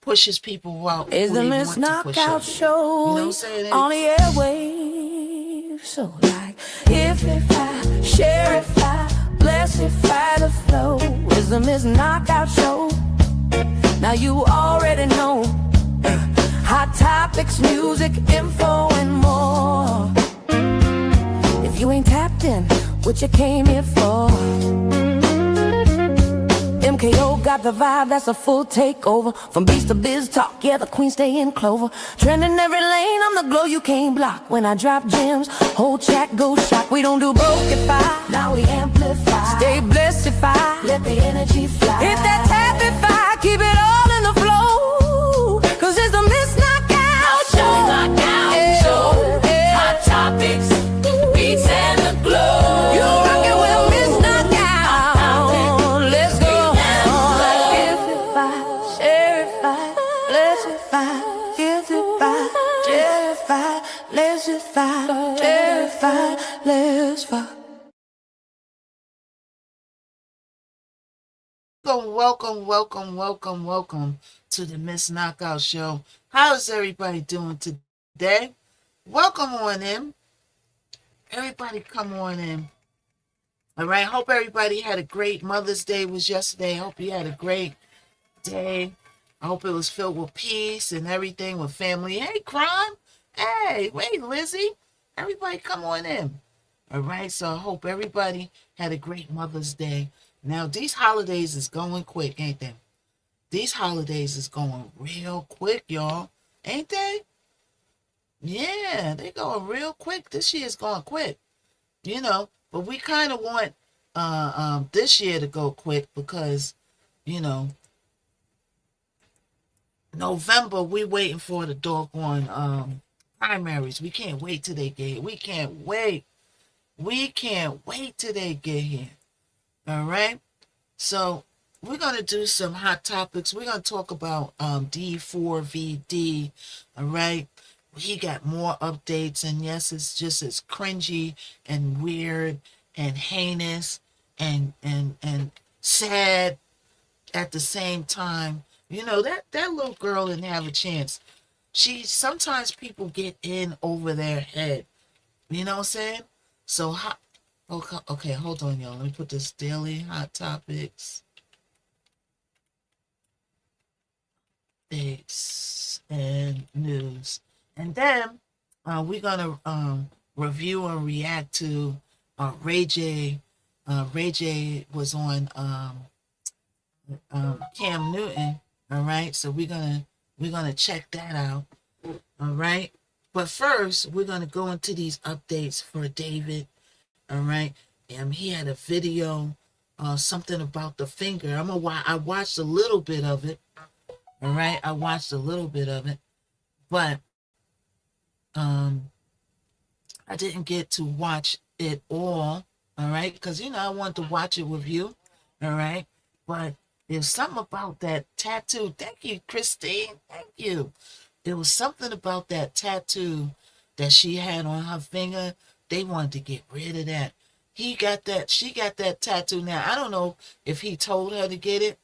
pushes people out Is who the they Miss want to push Knockout out. Show You know what I'm saying? on the airwaves? So like, if I share, if I bless, if I the flow, is the Miss Knockout Show. Now you already know. Hot topics, music, info, and more. If you ain't tapped in, what you came here for? MKO got the vibe, that's a full takeover. From beast to biz talk, yeah, the queen stay in clover. Trending every lane, I'm the glow you can't block. When I drop gems, whole chat goes shock. We don't do brokeify, now we amplify. Stay blessed if I let the energy fly. Hit that tapify, keep it all in the flow. Cause it's the Miss Knockout Show. Knockout Show. Hot topics, beats and the glow. You rock it with a Miss Knockout. Let's go. Welcome to the Miss Knockout Show. How's everybody doing today? Welcome on in. Everybody come on in. All right. Hope everybody had a great Mother's Day was yesterday. Hope you had a great day. I hope it was filled with peace and everything with family. Hey, Crime. Hey, wait, Lizzie. Everybody come on in. All right. So I hope everybody had a great Mother's Day. Now, these holidays is going quick, ain't they? These holidays is going real quick, y'all. Ain't they? Yeah, they going real quick. This year's going quick. You know, but we kind of want this year to go quick because, you know, November, we waiting for the doggone primaries. We can't wait till they get here. We can't wait. We can't wait till they get here. All right? So we're going to do some hot topics. We're going to talk about D4VD. All right? He got more updates, and yes, it's just as cringy and weird and heinous and sad at the same time. You know, that little girl didn't have a chance. Sometimes people get in over their head. You know what I'm saying? So, okay, hold on, y'all. Let me put this daily hot topics. Updates and news. And then we're going to review and react to Ray J. Ray J was on Cam Newton. All right, so we're gonna check that out. All right, but first we're gonna go into these updates for David. All right, he had a video, something about the finger. I watched a little bit of it. All right, I watched a little bit of it, but I didn't get to watch it all. All right, because I want to watch it with you. All right, but there's something about that tattoo. Thank you, Christine. Thank you. There was something about that tattoo that she had on her finger. They wanted to get rid of that. She got that tattoo. Now, I don't know if he told her to get it,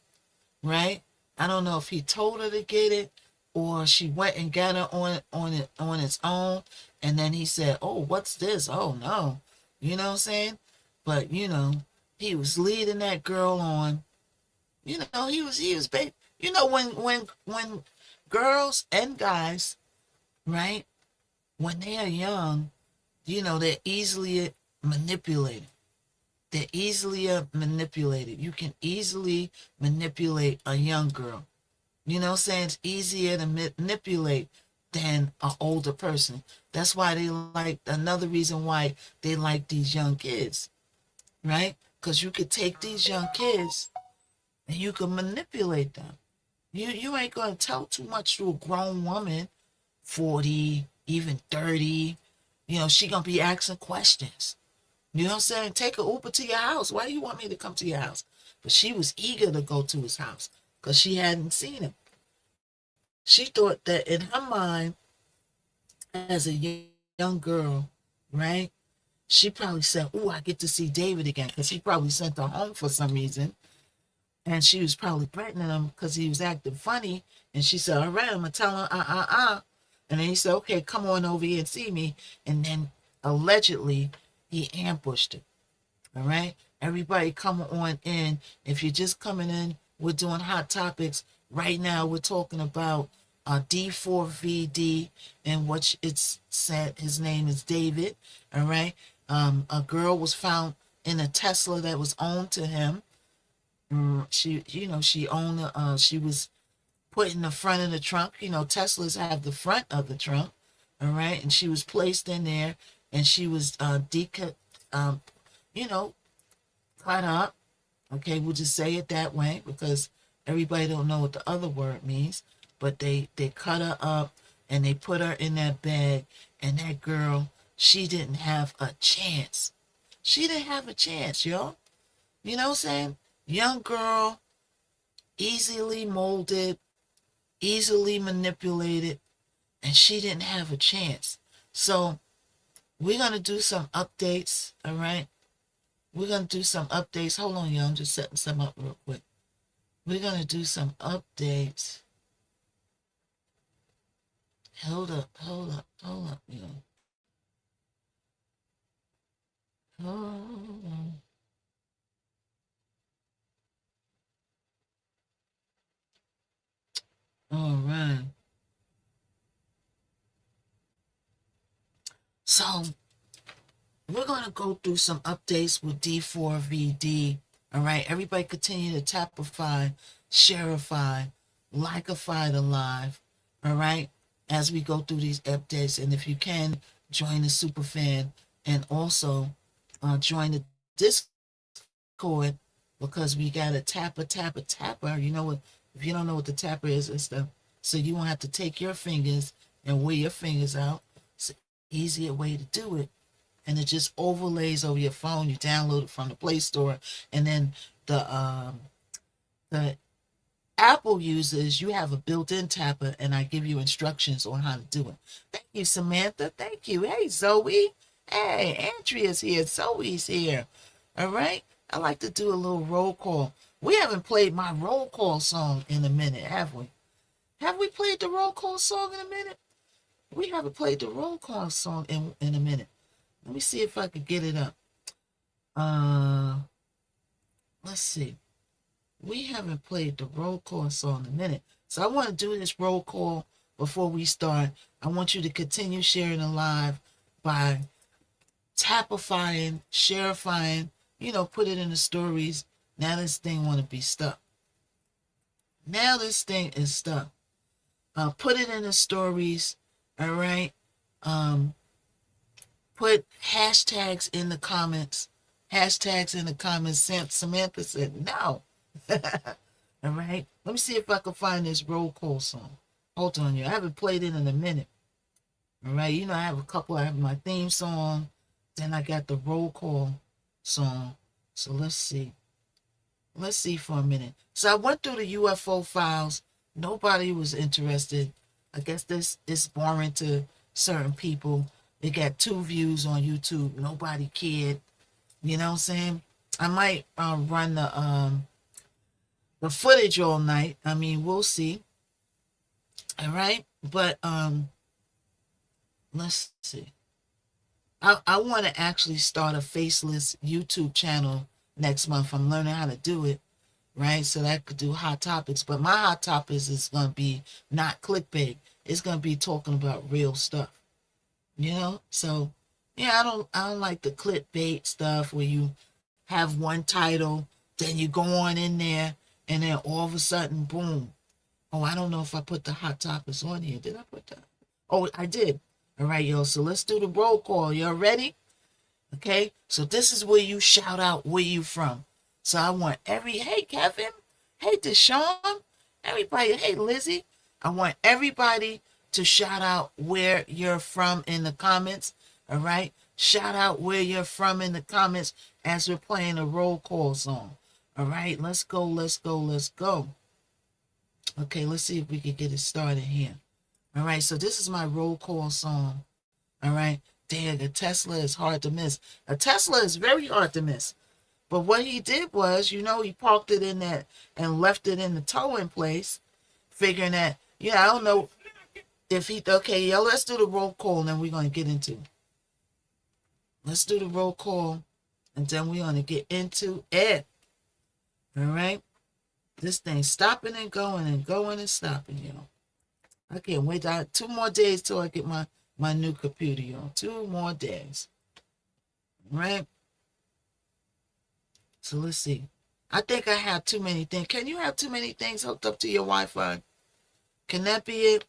right? I don't know if he told her to get it or she went and got it on its own. And then he said, oh, what's this? Oh, no. You know what I'm saying? But, he was leading that girl on. He was baby. When girls and guys, right, when they are young, they're easily manipulated. They're easily manipulated. You can easily manipulate a young girl. You know what I'm saying? It's easier to manipulate than an older person. That's why another reason why they like these young kids, right? Because you could take these young kids and you can manipulate them. You ain't going to tell too much to a grown woman, 40, even 30. She going to be asking questions. You know what I'm saying? Take an Uber to your house. Why do you want me to come to your house? But she was eager to go to his house because she hadn't seen him. She thought that in her mind, as a young girl, right, she probably said, oh, I get to see David again, because he probably sent her home for some reason. And she was probably threatening him because he was acting funny And she said, all right, I'm going to tell her, And then he said, okay, come on over here and see me. And then allegedly he ambushed her. All right. Everybody come on in. If you're just coming in, we're doing hot topics. Right now, we're talking about D4VD and what it's said. His name is David. All right. A girl was found in a Tesla that was owned to him. She owned, she was put in the front of the trunk. Teslas have the front of the trunk. All right. And she was placed in there and she was, cut up. Okay, we'll just say it that way because everybody don't know what the other word means. But they cut her up and they put her in that bag. And that girl, she didn't have a chance. She didn't have a chance, y'all. You know what I'm saying? Young girl, easily molded, easily manipulated, and she didn't have a chance. So we're going to do some updates, all right? We're going to do some updates. Hold on, y'all. I'm just setting some up real quick. We're going to do some updates. Hold up, y'all. Hold on. All right. So we're going to go through some updates with D4VD. All right. Everybody continue to tapify, shareify, likeify the live. All right. As we go through these updates. And if you can, join the superfan and also join the Discord because we got a tapper. You know what? If you don't know what the tapper is and stuff, so you won't have to take your fingers and wear your fingers out. It's an easier way to do it. And it just overlays over your phone. You download it from the Play Store. And then the Apple users, you have a built-in tapper, and I give you instructions on how to do it. Thank you, Samantha. Thank you. Hey, Zoe. Hey, Andrea's here. Zoe's here. All right. I like to do a little roll call. We haven't played my roll call song in a minute, have we? Have we played the roll call song in a minute? We haven't played the roll call song in a minute. Let me see if I could get it up. Let's see. We haven't played the roll call song in a minute. So I want to do this roll call before we start. I want you to continue sharing the live by tapifying, shareifying, put it in the stories. Now this thing want to be stuck. Now this thing is stuck. Put it in the stories. All right. Put hashtags in the comments. Samantha said no. All right. Let me see if I can find this roll call song. Hold on, you. I haven't played it in a minute. All right. I have a couple. I have my theme song. Then I got the roll call song. So let's see. Let's see for a minute. So I went through the UFO files. Nobody was interested. I guess this is boring to certain people. They got 2 views on YouTube. Nobody cared. You know what I'm saying? I might run the footage all night. I mean, we'll see. All right. But let's see. I want to actually start a faceless YouTube channel next month. I'm learning how to do it, right? So that I could do hot topics. But my hot topics is going to be not clickbait. It's going to be talking about real stuff. So yeah, I don't like the clickbait stuff where you have one title, then you go on in there, and then all of a sudden, boom. Oh, I don't know if I put the hot topics on here. Did I put that? Oh, I did. All right, y'all. So let's do the roll call. Y'all ready? Okay. So this is where you shout out where you from. So I want hey, Kevin. Hey, Deshaun. Everybody. Hey, Lizzie. I want everybody to shout out where you're from in the comments. All right. Shout out where you're from in the comments as we're playing a roll call song. All right. Let's go. Okay. Let's see if we can get it started here. All right. So this is my roll call song. All right. Dang, a Tesla is hard to miss. A Tesla is very hard to miss. But what he did was, he parked it in that and left it in the towing place, figuring that Yeah, I don't know if he, okay, yo, let's do the roll call and then we're going to get into it. Let's do the roll call and then we're going to get into it. All right? This thing's stopping and going and stopping, you know. I can't wait. 2 more days till I get my new computer, you know. 2 more days. All right? So let's see. I think I have too many things. Can you have too many things hooked up to your Wi-Fi? Can that be it?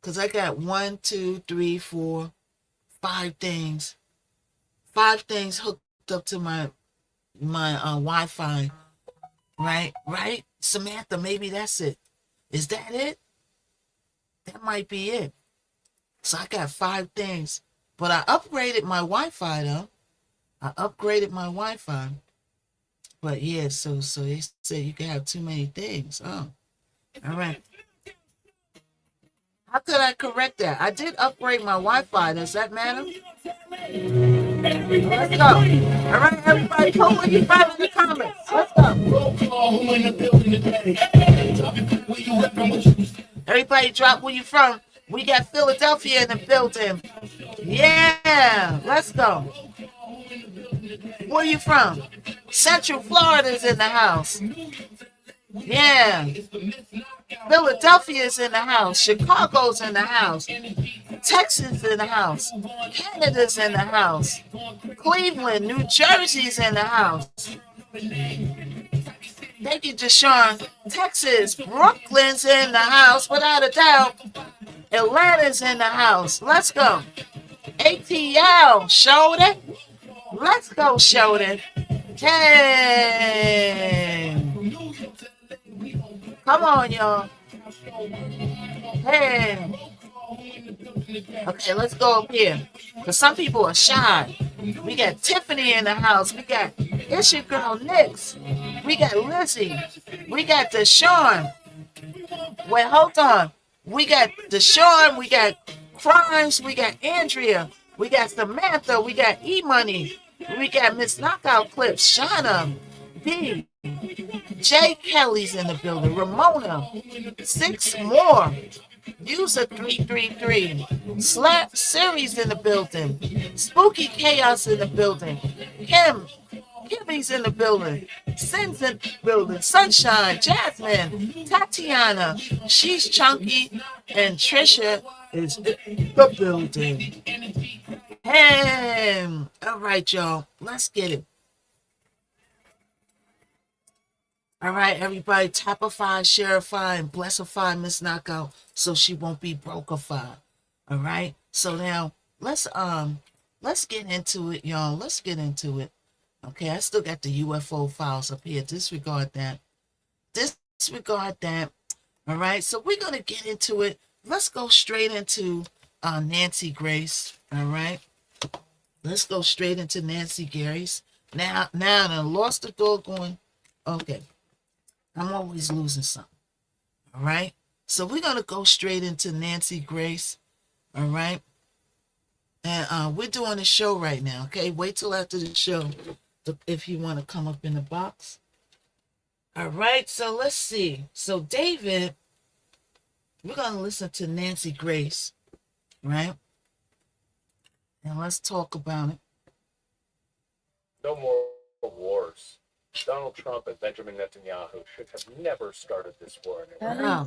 Because I got 1, 2, 3, 4, 5 things. 5 things hooked up to my Wi-Fi. Right? Samantha, maybe that's it. Is that it? That might be it. So I got 5 things. But I upgraded my Wi-Fi though. I upgraded my Wi-Fi. But yeah, so they said you can have too many things. Oh. All right. How could I correct that? I did upgrade my Wi-Fi. Does that matter? Let's go. All right, everybody, put what you find in the comments. Let's go. Everybody drop where you from. We got Philadelphia in the building. Yeah, let's go. Where you from? Central Florida's in the house. Yeah. Philadelphia's in the house. Chicago's in the house. Texas in the house. Canada's in the house. Cleveland, New Jersey's in the house. Thank you, Deshaun. Texas, Brooklyn's in the house, without a doubt. Atlanta's in the house. Let's go. ATL, Shoulder. Let's go, Shoulder. Hey. Come on, y'all. Hey. Okay, let's go up here. Because some people are shy. We got Tiffany in the house. We got, it's your girl, Nix. We got Lizzie. We got Deshaun. Wait, hold on. We got Deshaun. We got Crimes. We got Andrea. We got Samantha. We got E-Money. We got Miss Knockout Clips. Shauna. B. Jay Kelly's in the building. Ramona. 6 more. User 333. Slap Series in the building. Spooky Chaos in the building. Kimmy's in the building. Sin's in the building. Sunshine. Jasmine. Tatiana. She's Chunky. And Trisha is in the building. Hey. All right, y'all. Let's get it. All right, everybody, tapify, shareify, and blessify Miss Knockout so she won't be brokeify. All right. So now let's get into it, y'all. Let's get into it. Okay, I still got the UFO files up here. Disregard that. Disregard that. All right. So we're gonna get into it. Let's go straight into Nancy Grace. All right. Let's go straight into Nancy Grace. Now I lost the doggone. Okay. I'm always losing something. All right. So we're going to go straight into Nancy Grace. All right. And we're doing a show right now. Okay. Wait till after the show if you want to come up in the box. All right. So let's see. So David, we're going to listen to Nancy Grace. Right. And let's talk about it. No more wars. Donald Trump and Benjamin Netanyahu should have never started this war. No.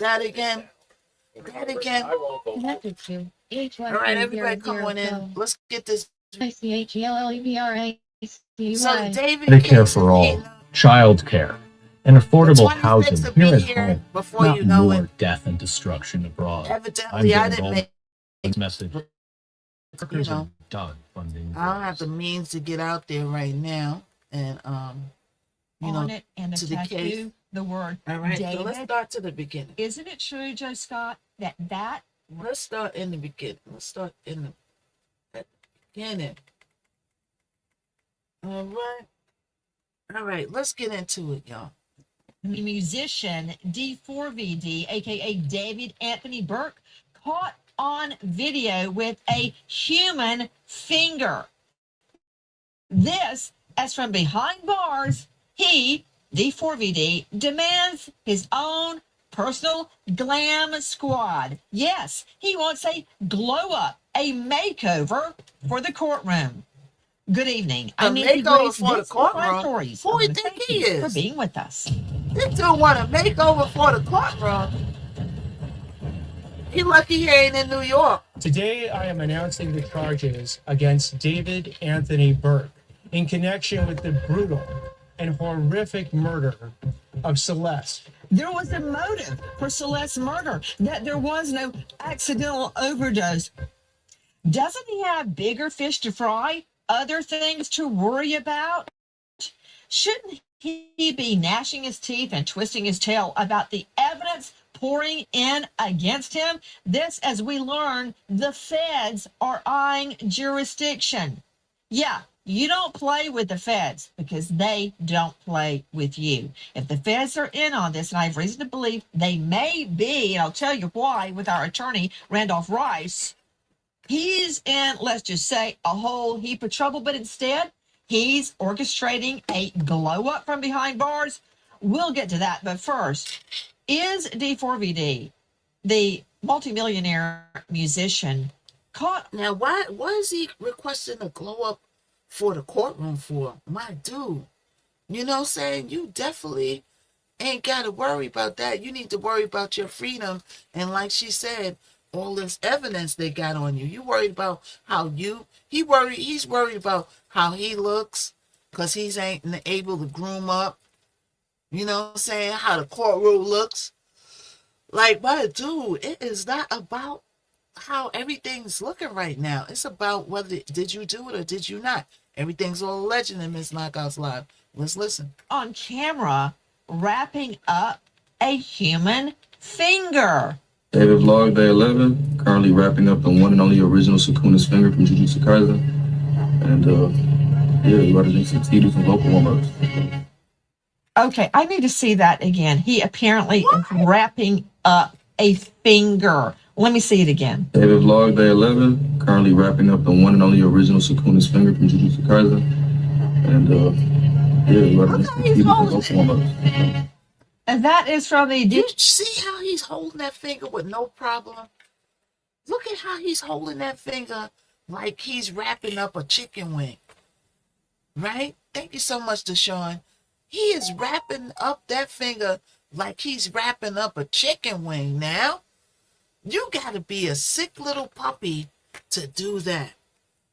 That again. I won't vote. All right, everybody come on in. Let's get this. So David Medicare for all, child care, and affordable housing here at home, not more death and destruction abroad. Evidently, I didn't make this message. You know, Done funding. I don't have the means to get out there right now. And you know, it and to the case. The word all right, David. So let's start to the beginning. Isn't it true, Joe Scott, that let's start in the beginning. Let's start in the beginning. All right, let's get into it, y'all. The musician D4VD, aka David Anthony Burke, caught on video with a human finger. This, as from behind bars, he, D4VD, demands his own personal glam squad. Yes, he wants a glow up, a makeover for the courtroom. Good evening. I'm Nancy makeover Grace. for the This is my courtroom? stories. Who I do you want to think thank he you for is? being with us. This dude want a makeover for the courtroom. He lucky he ain't in New York. Today, I am announcing the charges against David Anthony Burke in connection with the brutal and horrific murder of Celeste. There was a motive for Celeste's murder, that there was no accidental overdose. Doesn't he have bigger fish to fry? Other things to worry about? Shouldn't he be gnashing his teeth and twisting his tail about the evidence pouring in against him? This, as we learn, the feds are eyeing jurisdiction. Yeah, you don't play with the feds because they don't play with you. If the feds are in on this, and I have reason to believe they may be, and I'll tell you why with our attorney, Randolph Rice, he's in, let's just say, a whole heap of trouble, but instead, he's orchestrating a glow up from behind bars. We'll get to that, but first, is D4VD, the multimillionaire musician, caught? Now, why is he requesting a glow up for the courtroom for? My dude, you know what I'm saying? You definitely ain't got to worry about that. You need to worry about your freedom. And like she said, all this evidence they got on you. You worried about how he's worried about how he looks because he's ain't able to groom up. You know what I'm saying? How the courtroom looks. Like, my dude, it is not about how everything's looking right now. It's about whether did you do it or did you not. Everything's all alleged in Miss Knockout's live. Let's listen. On camera, wrapping up a human finger. David Vlog Day 11, currently wrapping up the one and only original Sakuna's finger from Jujutsu Kaisen. And we're about to do some vocal warm-ups. Okay, I need to see that again. He apparently is wrapping up a finger. Let me see it again. David Vlog Day 11, currently wrapping up the one and only original Sakuna's finger from Jujutsu Kaisen. And we're about to do some vocal warm-ups. And that is from the... You see how he's holding that finger with no problem? Look at how he's holding that finger like he's wrapping up a chicken wing. Right? Thank you so much, Deshaun. He is wrapping up that finger like he's wrapping up a chicken wing now. You got to be a sick little puppy to do that.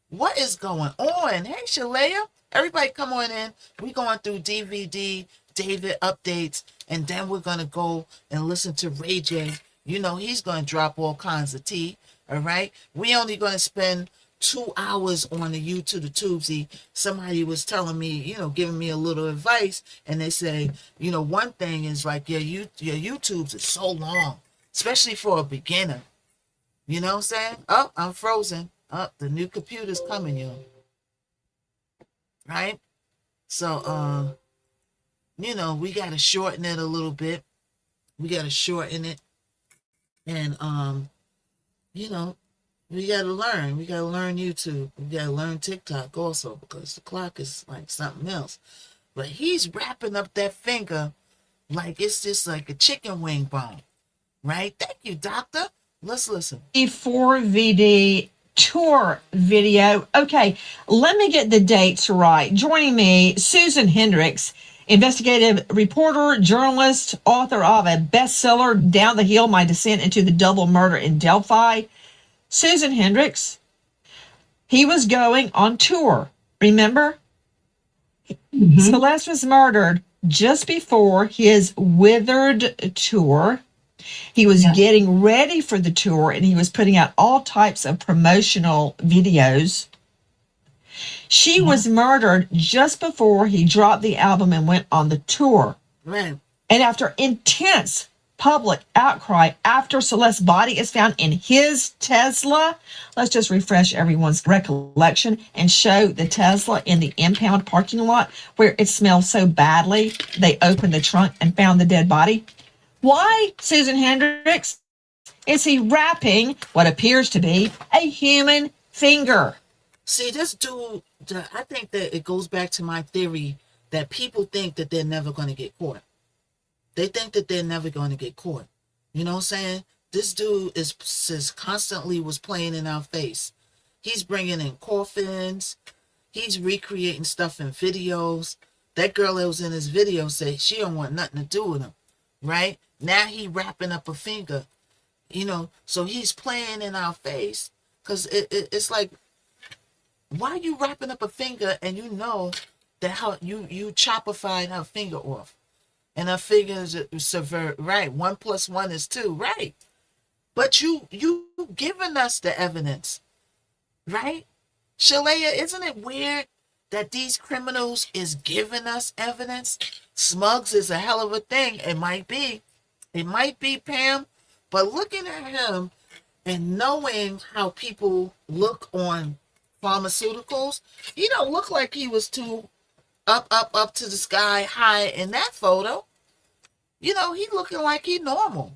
What is going on? Hey, Shalea. Everybody come on in. We're going through DVD, David updates, and then we're going to go and listen to Ray J. You know, he's going to drop all kinds of tea, all right? We only going to spend 2 hours on the YouTube, the Tubesy. Somebody was telling me, you know, giving me a little advice, and they say, you know, one thing is like your YouTubes is so long, especially for a beginner. You know what I'm saying? Oh, I'm frozen. Oh, the new computer's coming, you. Right? So, you know, we got to shorten it a little bit. We got to shorten it. And, you know, we got to learn. We got to learn YouTube. We got to learn TikTok also because the clock is like something else. But he's wrapping up that finger like it's just like a chicken wing bone. Right? Thank you, doctor. Let's listen. D4VD tour video. Okay, let me get the dates right. Joining me, Susan Hendricks, investigative reporter, journalist, author of a bestseller, Down the Hill, My Descent into the Double Murder in Delphi. Susan Hendricks, he was going on tour, remember? Mm-hmm. Celeste was murdered just before his Withered tour. He was getting ready for the tour, and he was putting out all types of promotional videos. She was murdered just before he dropped the album and went on the tour. Right. And after intense public outcry after Celeste's body is found in his Tesla, let's just refresh everyone's recollection and show the Tesla in the impound parking lot where it smells so badly. They opened the trunk and found the dead body. Why, Susan Hendricks, is he wrapping what appears to be a human finger? See, this dude, I think that it goes back to my theory that people think that they're never going to get caught. They think that they're never going to get caught. You know what I'm saying? This dude is constantly was playing in our face. He's bringing in coffins. He's recreating stuff in videos. That girl that was in his video said she don't want nothing to do with him, right? Now he wrapping up a finger, so he's playing in our face because it's like, why are you wrapping up a finger and you know that how you chopified her finger off and her finger is severe, right? 1 + 1 is 2, right? But you giving us the evidence, right? Shalaya, isn't it weird that these criminals is giving us evidence? Smugs is a hell of a thing. It might be, Pam, but looking at him and knowing how people look on pharmaceuticals, he don't look like he was too up to the sky high in that photo. He looking like he normal.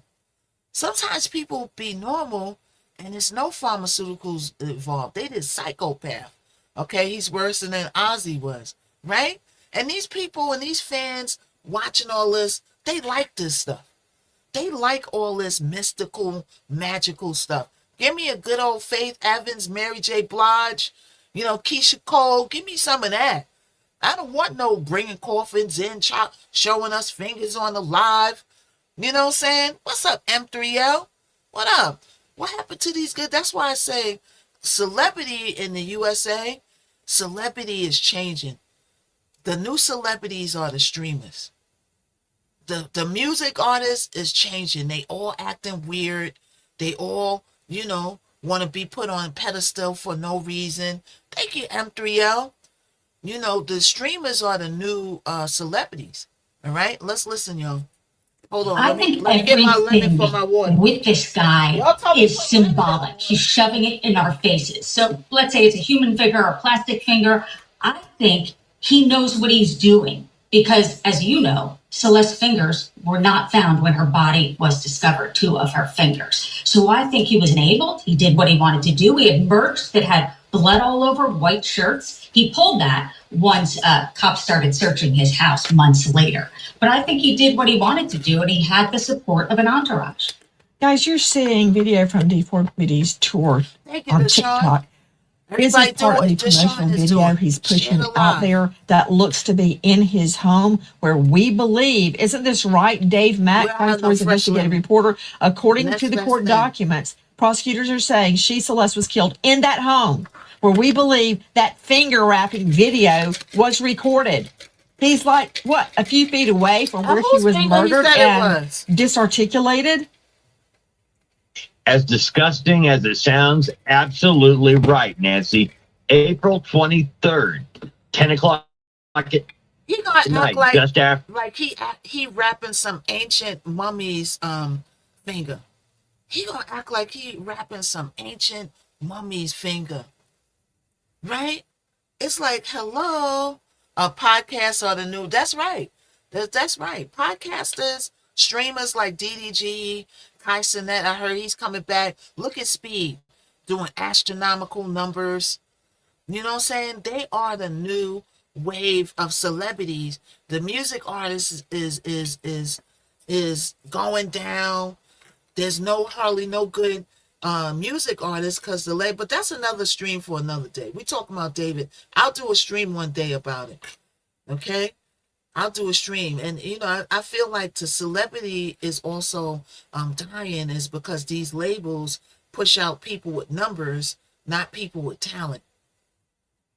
Sometimes people be normal and there's no pharmaceuticals involved. They did psychopath. Okay, he's worse than Ozzy was, right? And these people and these fans watching all this, they like this stuff. They like all this mystical, magical stuff. Give me a good old Faith Evans, Mary J. Blige, Keisha Cole. Give me some of that. I don't want no bringing coffins in, showing us fingers on the live. You know what I'm saying? What's up, M3L? What up? What happened to these good? That's why I say celebrity in the USA, celebrity is changing. The new celebrities are the streamers. The music artists is changing. They all acting weird. They all, want to be put on a pedestal for no reason. Thank you, M3L. The streamers are the new celebrities. All right? Let's listen, y'all. Hold on. I think everything with this guy is symbolic. He's shoving it in our faces. So let's say it's a human finger or a plastic finger. I think he knows what he's doing because, as you know, Celeste's fingers were not found when her body was discovered, 2 of her fingers. So I think he was enabled. He did what he wanted to do. We had merch that had blood all over, white shirts. He pulled that once cops started searching his house months later. But I think he did what he wanted to do, and he had the support of an entourage. Guys, you're seeing video from Deformity's tour on TikTok. Is it part of the promotional video he's pushing out there that looks to be in his home where we believe, isn't this right, Dave Mack, Contour's investigative reporter? According to the court documents, prosecutors are saying Celeste was killed in that home where we believe that finger wrapping video was recorded. He's like, what, a few feet away from where she was murdered and disarticulated? As disgusting as it sounds, absolutely right, Nancy. April 23rd, 10 o'clock at he gonna night, act just after. like he wrapping some ancient mummy's finger. He gonna act like he wrapping some ancient mummy's finger. Right? It's like, hello, a podcast or the new. That's right. That's right. Podcasters, streamers like DDG, Kai Cenat, I heard he's coming back. Look at Speed doing astronomical numbers. You know what I'm saying? They are the new wave of celebrities. The music artist is going down. There's hardly no good music artists because the label, but that's another stream for another day. We talking about David. I'll do a stream one day about it. Okay? I'll do a stream. And, I feel like the celebrity is also dying is because these labels push out people with numbers, not people with talent.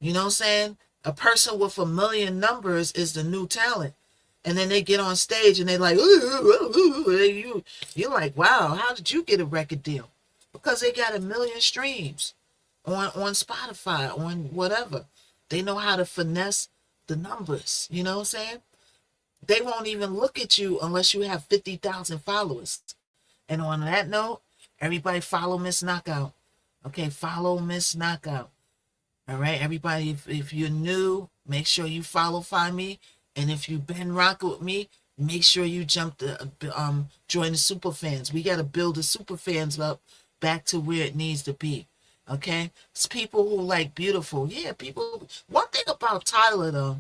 You know what I'm saying? A person with 1 million numbers is the new talent. And then they get on stage and they're like, ooh, you're like, wow, how did you get a record deal? Because they got 1 million streams on Spotify, on whatever. They know how to finesse the numbers. You know what I'm saying? They won't even look at you unless you have 50,000 followers. And on that note, everybody follow Miss Knockout. Okay, follow Miss Knockout. All right, everybody, if you're new, make sure you find me. And if you've been rocking with me, make sure you join the super fans. We got to build the super fans up back to where it needs to be. Okay, it's people who like beautiful. Yeah, people. One thing about Tyler though.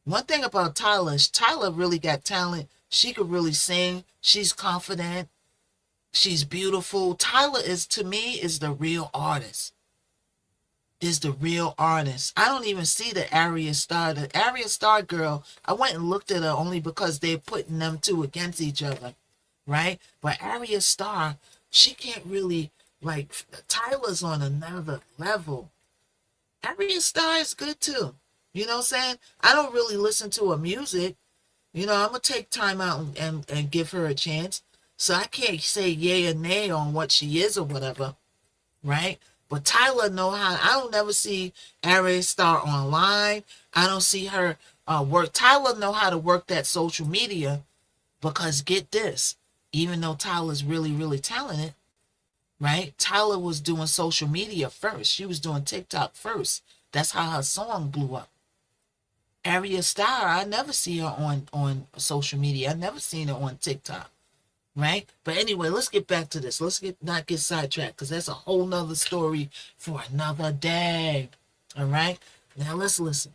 Tyler really got talent. She could really sing. She's confident. She's beautiful. Tyler is, to me, is the real artist. Is the real artist. I don't even see the Arya Star. The Arya Star girl, I went and looked at her only because they're putting them two against each other, right? But Arya Star, she can't really, like, Tyler's on another level. Arya Star is good too. You know what I'm saying? I don't really listen to her music. You know, I'm going to take time out and give her a chance. So I can't say yay or nay on what she is or whatever, right? But Tyler know how. I don't never see Arya Star online. I don't see her work. Tyler know how to work that social media, because get this, even though Tyler's really, really talented, right? Tyler was doing social media first. She was doing TikTok first. That's how her song blew up. Arya Star, I never see her on social media. I never seen her on TikTok, right? But anyway, let's get back to this. Let's not get sidetracked, because that's a whole nother story for another day. All right? Now let's listen.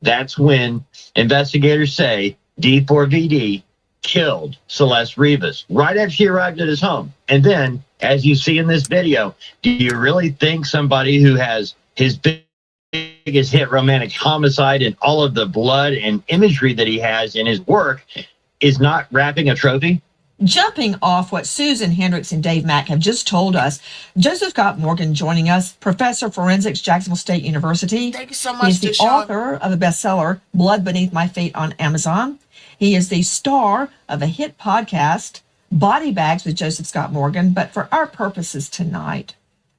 That's when investigators say D4VD killed Celeste Rivas right after she arrived at his home. And then, as you see in this video, do you really think somebody who has his biggest hit romantic homicide and all of the blood and imagery that he has in his work is not wrapping a trophy? Jumping off what Susan Hendricks and Dave Mack have just told us, Joseph Scott Morgan joining us, professor of forensics, Jacksonville State University. Thank you so much. He's the author of the bestseller, Blood Beneath My Feet on Amazon. He is the star of a hit podcast, Body Bags with Joseph Scott Morgan. But for our purposes tonight,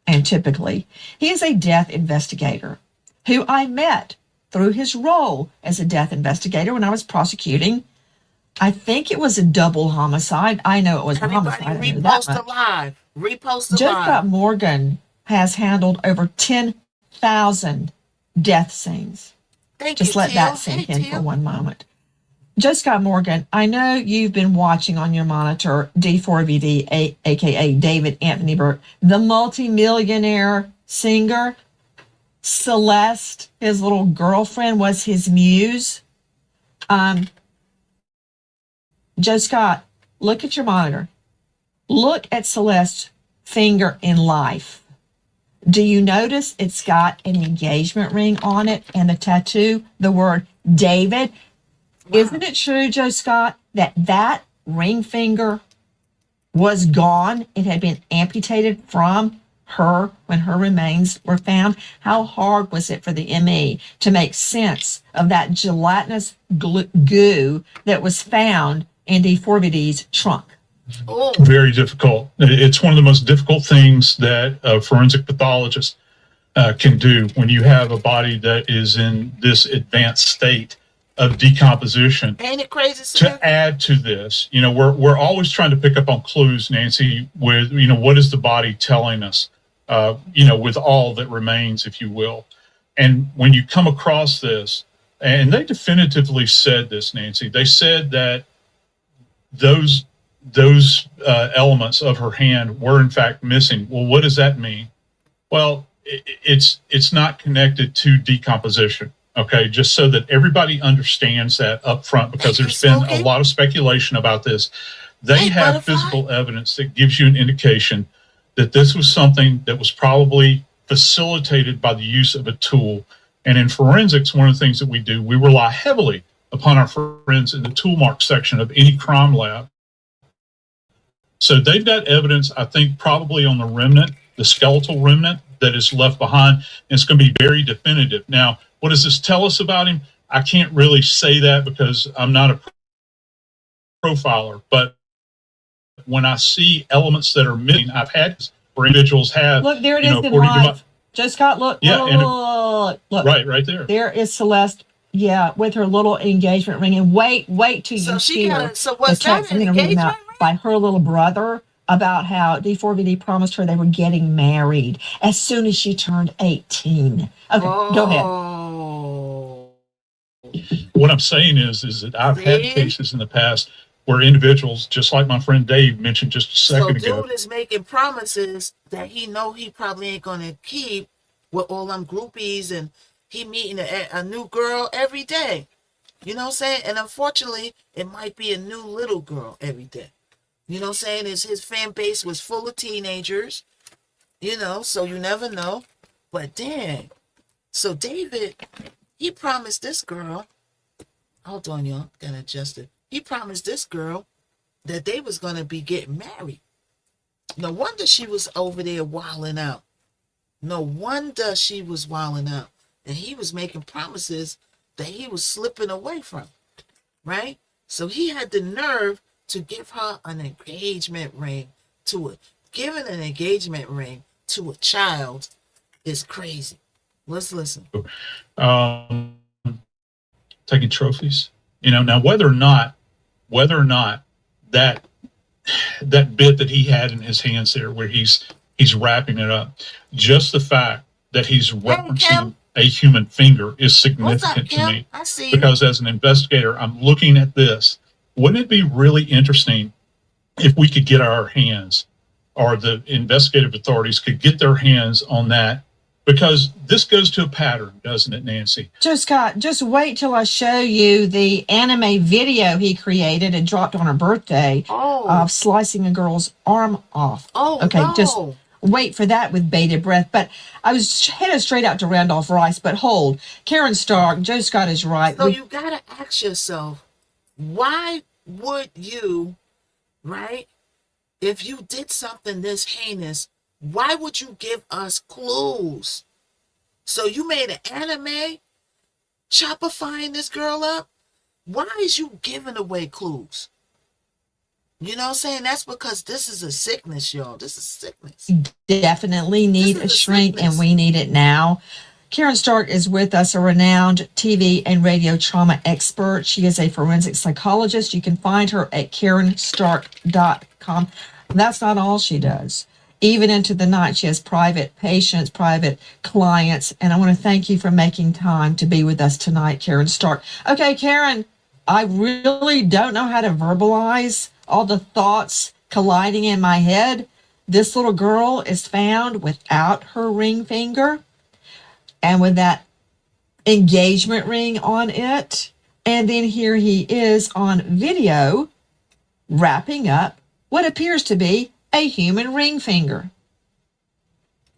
and typically, he is a death investigator who I met through his role as a death investigator when I was prosecuting. I think it was a double homicide. I know it was a homicide. Repost alive. Repost alive. Joseph Scott Morgan has handled over 10,000 death scenes. Just let that sink in for one moment. Joseph Scott Morgan, I know you've been watching on your monitor D4VD, aka David Anthony Burke, the multimillionaire singer. Celeste, his little girlfriend, was his muse. Joe Scott, look at your monitor. Look at Celeste's finger in life. Do you notice it's got an engagement ring on it and the tattoo, the word David? Wow. Isn't it true, Joe Scott, that ring finger was gone? It had been amputated from her when her remains were found. How hard was it for the ME to make sense of that gelatinous goo that was found in D4VD's trunk? Oh. Very difficult. It's one of the most difficult things that a forensic pathologist can do when you have a body that is in this advanced state of decomposition. Ain't it crazy, sir? To add to this, we're always trying to pick up on clues, Nancy, with, what is the body telling us, with all that remains, if you will. And when you come across this, and they definitively said this, Nancy, they said that those elements of her hand were in fact missing. Well, what does that mean? Well, it's not connected to decomposition. Okay, just so that everybody understands that up front, because there's been a lot of speculation about this. They have physical evidence that gives you an indication that this was something that was probably facilitated by the use of a tool. And in forensics, one of the things that we do, we rely heavily upon our friends in the tool mark section of any crime lab. So they've got evidence, I think, probably on the remnant, the skeletal remnant that is left behind, and it's going to be very definitive. Now, what does this tell us about him? I can't really say that because I'm not a profiler, but when I see elements that are missing, I've had where individuals have. Look, there it is in live. Joe Scott, look. Yeah, look. Right there. There is Celeste, with her little engagement ring. And wait till you see her. So what's that an engagement ring? By her little brother about how D4VD promised her they were getting married as soon as she turned 18. Okay, Go ahead. What I'm saying is that I've had cases in the past where individuals, just like my friend Dave mentioned just a second ago. So dude is making promises that he probably ain't going to keep with all them groupies, and he meeting a new girl every day. You know what I'm saying? And unfortunately, it might be a new little girl every day. You know what I'm saying? His fan base was full of teenagers, so you never know. But dang. So David, he promised this girl, hold on, y'all, gotta adjust it. He promised this girl that they was gonna be getting married. No wonder she was over there wilding out. No wonder she was wilding out. And he was making promises that he was slipping away from, right? So he had the nerve to give her an engagement ring giving an engagement ring to a child is crazy. Let's listen. Taking trophies, now whether or not that bit that he had in his hands there where he's wrapping it up, just the fact that he's referencing a human finger is significant to me. I see you. Because as an investigator, I'm looking at this. Wouldn't it be really interesting if we could get our hands, or the investigative authorities could get their hands on that? Because this goes to a pattern, doesn't it, Nancy? So, Scott, just wait till I show you the anime video he created and dropped on her birthday of slicing a girl's arm off. Okay, no. Just wait for that with bated breath. But I was headed straight out to Randolph Rice, but hold. Karen Stark, Joe Scott is right. So you got to ask yourself, why would you, right, if you did something this heinous, why would you give us clues? So you made an anime chopifying this girl up? Why is you giving away clues? You know what I'm saying? That's because this is a sickness, y'all. This is sickness. Definitely need a shrink, and we need it now. Karen Stark is with us, a renowned TV and radio trauma expert. She is a forensic psychologist. You can find her at KarenStark.com. That's not all she does. Even into the night, she has private patients, private clients. And I want to thank you for making time to be with us tonight, Karen Stark. Okay, Karen, I really don't know how to verbalize all the thoughts colliding in my head. This little girl is found without her ring finger and with that engagement ring on it. And then here he is on video wrapping up what appears to be a human ring finger.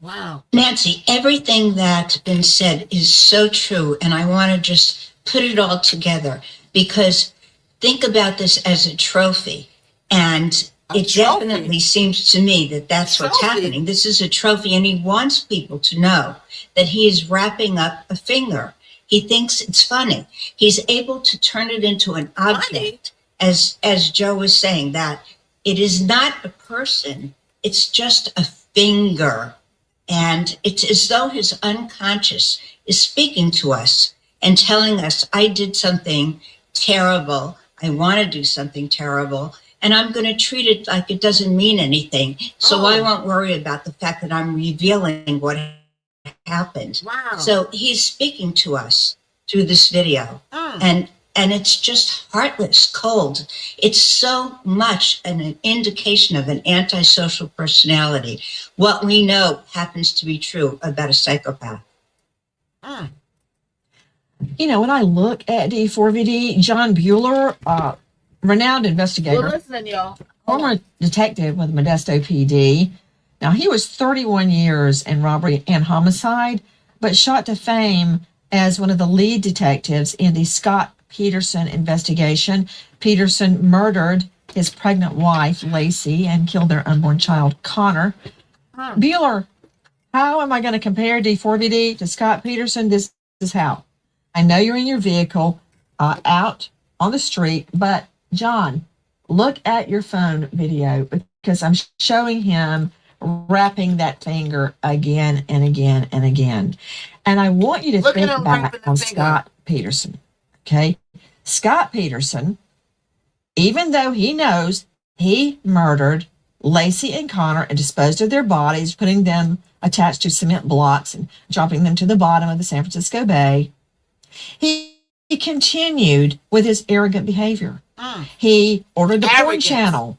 Wow. Nancy, everything that's been said is so true, and I want to just put it all together, because think about this as a trophy, and it definitely seems to me that that's what's happening. This is a trophy, and he wants people to know that he is wrapping up a finger. He thinks it's funny. He's able to turn it into an object, as Joe was saying, that it is not a person, it's just a finger. And it's as though his unconscious is speaking to us and telling us, I did something terrible. I want to do something terrible. And I'm going to treat it like it doesn't mean anything. So I won't worry about the fact that I'm revealing what happened. Wow. So he's speaking to us through this video. And it's just heartless, cold. It's so much an indication of an antisocial personality. What we know happens to be true about a psychopath. You know, when I look at D4VD, John Bueller, renowned investigator, Well, listen, y'all. former detective with Modesto PD. Now, he was 31 years in robbery and homicide, but shot to fame as one of the lead detectives in the Scott Peterson investigation. Peterson murdered his pregnant wife, Lacey, and killed their unborn child, Connor. Bueller, how am I going to compare D4VD to Scott Peterson? This is how. I know you're in your vehicle out on the street, but John, look at your phone video, because I'm showing him wrapping that finger again and again and again. And I want you to think back on Scott Peterson. Okay. Scott Peterson, even though he knows he murdered Lacey and Connor and disposed of their bodies, putting them attached to cement blocks and dropping them to the bottom of the San Francisco Bay, he continued with his arrogant behavior. He ordered the porn channel.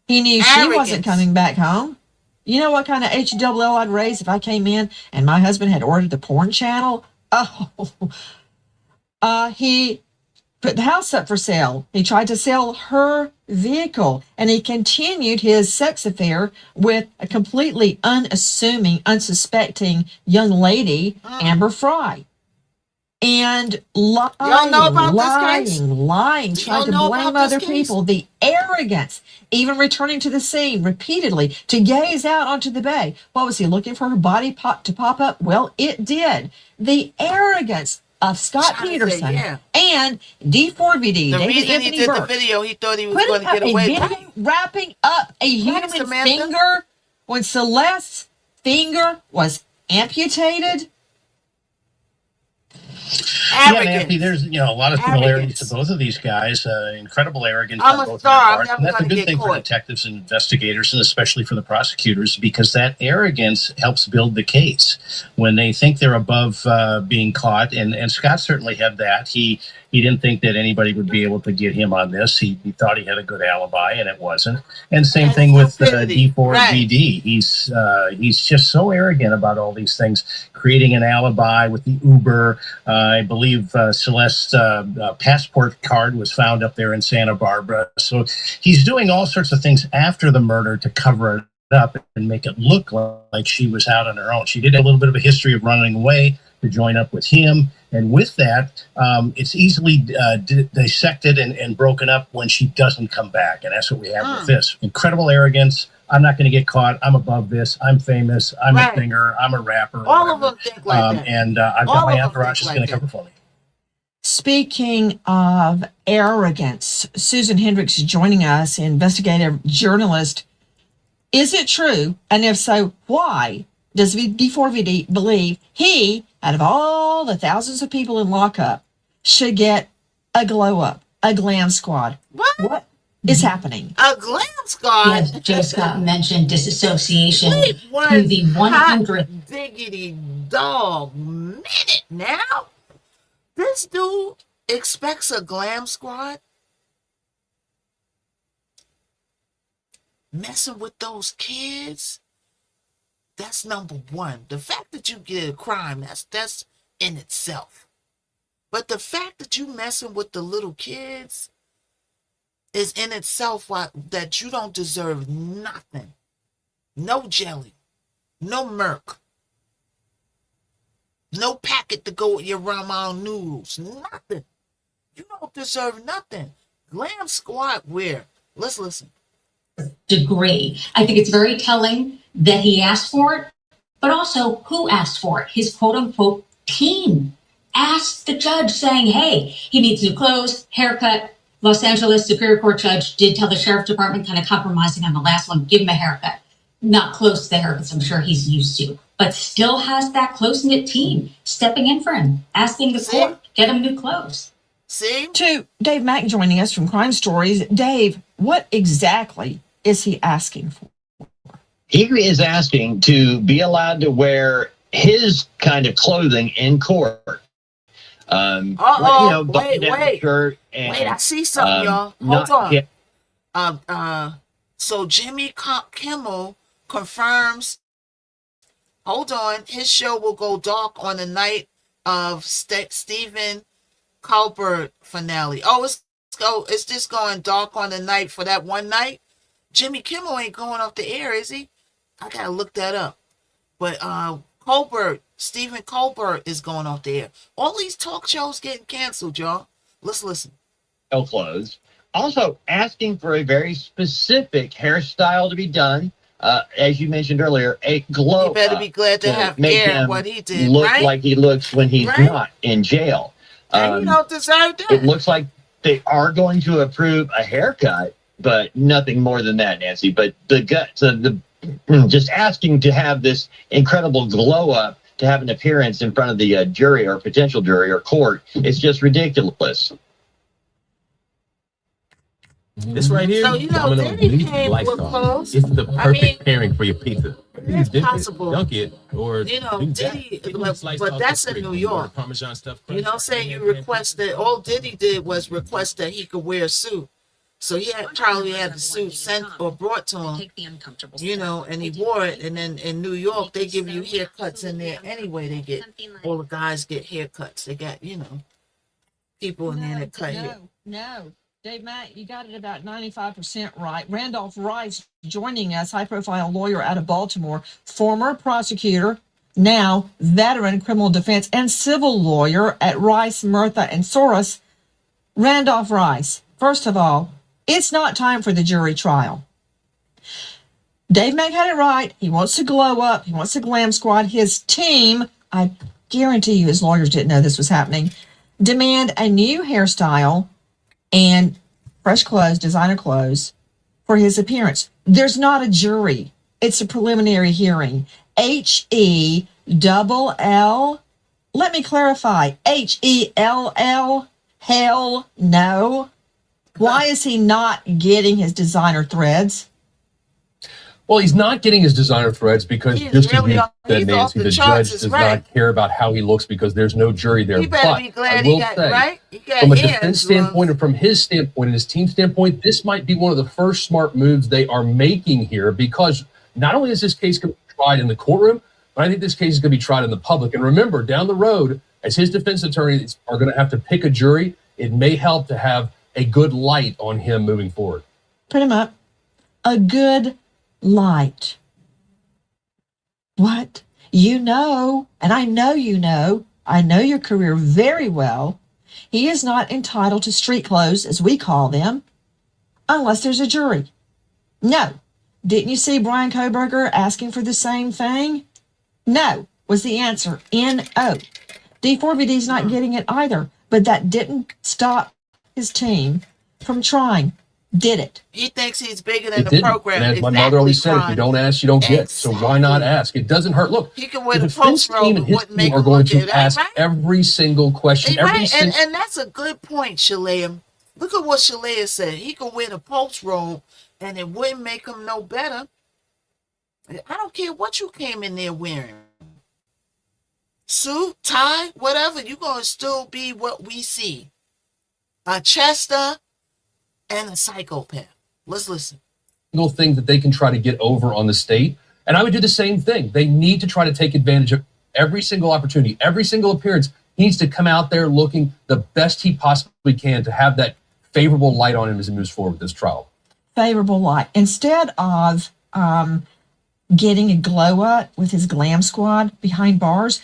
He knew she wasn't coming back home. You know what kind of H-double-L I'd raise if I came in and my husband had ordered the porn channel? He put the house up for sale. He tried to sell her vehicle, and he continued his sex affair with a completely unassuming, unsuspecting young lady, Amber Fry. And lying, Y'all know about this case? lying, Do trying y'all to know blame about this other case? people, the arrogance, even returning to the scene repeatedly to gaze out onto the bay. What was he looking for? Her body to pop up? Well, it did. The arrogance of Scott Trying to say, Peterson yeah. and D4VD, The David reason Anthony he did the Burke, video, he thought he was putting going to up get a away video with it. wrapping up a human Samantha. finger when Celeste's finger was amputated. Yeah, Nancy, there's a lot of similarities to Arrogance. both of these guys. Incredible arrogance I'm on a both star. of I'm their parts, never and that's a going to good get thing for caught. detectives and investigators, and especially for the prosecutors, because that arrogance helps build the case when they think they're above being caught. And Scott certainly had that. He didn't think that anybody would be able to get him on this. He thought he had a good alibi, and it wasn't. And same And thing with stupidity. D4VD. He's just so arrogant about all these things, creating an alibi with the Uber. I believe Celeste's passport card was found up there in Santa Barbara. So he's doing all sorts of things after the murder to cover it up and make it look like she was out on her own. She did have a little bit of a history of running away to join up with him. And with that, it's easily dissected and broken up when she doesn't come back. And that's what we have with this. Incredible arrogance. I'm not going to get caught. I'm above this. I'm famous. I'm a singer. I'm a rapper. All of them think like that. And I've got my entourage that's going to cover for me. Speaking of arrogance, Susan Hendricks is joining us, investigative journalist. Is it true? And if so, why does D4VD believe he, out of all the thousands of people in lockup, should get a glow up, a glam squad? What is happening? A glam squad? Yes, Joe Scott mentioned disassociation Wait through the 100th. diggity dog minute now. This dude expects a glam squad? Messing with those kids? That's number one. The fact that you get a crime, that's in itself. But the fact that you messing with the little kids is in itself that you don't deserve nothing. No jelly. No Merc. No packet to go with your ramen noodles. Nothing. You don't deserve nothing. Glam squad where? Let's listen. Degree. I think it's very telling that he asked for it, but also who asked for it? His quote unquote team asked the judge saying, hey, he needs new clothes, haircut. Los Angeles Superior Court judge did tell the sheriff department, kind of compromising on the last one, give him a haircut. Not close to the haircuts I'm sure he's used to, but still has that close-knit team stepping in for him, asking the court, get him new clothes. See? To Dave Mack joining us from Crime Stories. Dave, what exactly is he asking for? He is asking to be allowed to wear his kind of clothing in court. Wait, shirt and, wait, I see something, y'all. Hold on. Yeah. So Jimmy Kimmel confirms, hold on, his show will go dark on the night of Stephen Colbert finale. It's just going dark on the night for that one night. Jimmy Kimmel ain't going off the air, is he? I gotta look that up. But Stephen Colbert is going off the air. All these talk shows getting canceled, y'all. Let's listen. Clothes. Also asking for a very specific hairstyle to be done. As you mentioned earlier, a glow. You better be glad to have make Gary him what he did, look right? like he looks when he's not in jail. And he don't deserve that. It looks like they are going to approve a haircut, but nothing more than that, Nancy. But just asking to have this incredible glow up to have an appearance in front of the jury or potential jury or court is just ridiculous. This right here, so, Domino's Diddy came light with sauce. clothes. It's the perfect pairing for your pizza. It's Dip possible. it, dunk it, or Diddy, but that's in New York. Parmesan stuff. You know what I'm saying? You requested, all Diddy did was request that he could wear a suit. So he probably had the suit sent or brought to him, and he wore it. And then in New York, they give you haircuts in there anyway. All the guys get haircuts. They got, people in there that cut hair. No. Dave Matt, you got it about 95% right. Randolph Rice joining us, high-profile lawyer out of Baltimore, former prosecutor, now veteran criminal defense and civil lawyer at Rice, Murtha, and Soros. Randolph Rice, first of all, it's not time for the jury trial. Dave Mack had it right. He wants to glow up. He wants to glam squad. His team, I guarantee you his lawyers didn't know this was happening, demand a new hairstyle and fresh clothes, designer clothes, for his appearance. There's not a jury. It's a preliminary hearing. H-E-double-L. Let me clarify. H-E-L-L. Hell no. Why is he not getting his designer threads? Well, he's not getting his designer threads because, just as you said, Nancy, the judge does not care about how he looks because there's no jury there. He better be glad he got right. He got from a defense standpoint and from his standpoint and his team's standpoint, this might be one of the first smart moves they are making here, because not only is this case going to be tried in the courtroom, but I think this case is going to be tried in the public. And remember, down the road, as his defense attorneys are going to have to pick a jury, it may help to have a good light on him moving forward. Put him up. A good light. What? You know, and I know you know, I know your career very well. He is not entitled to street clothes, as we call them, unless there's a jury. No. Didn't you see Brian Koberger asking for the same thing? No, was the answer. N-O. D4VD's not getting it either, but that didn't stop his team from trying. Did it? He thinks he's bigger than the program. And as my mother always said, if you don't ask, you don't get. So why not ask? It doesn't hurt. Look, he can wear the post robe and wouldn't make are going to ask every single question. And that's a good point, Shalea. Look at what Shalea said. He can wear the post robe and it wouldn't make him no better. I don't care what you came in there wearing. Suit, tie, whatever. You're going to still be what we see. A Chester and a psychopath. Let's listen. Single thing that they can try to get over on the state. And I would do the same thing. They need to try to take advantage of every single opportunity, every single appearance. He needs to come out there looking the best he possibly can to have that favorable light on him as he moves forward with this trial. Favorable light. Instead of getting a glow up with his glam squad behind bars,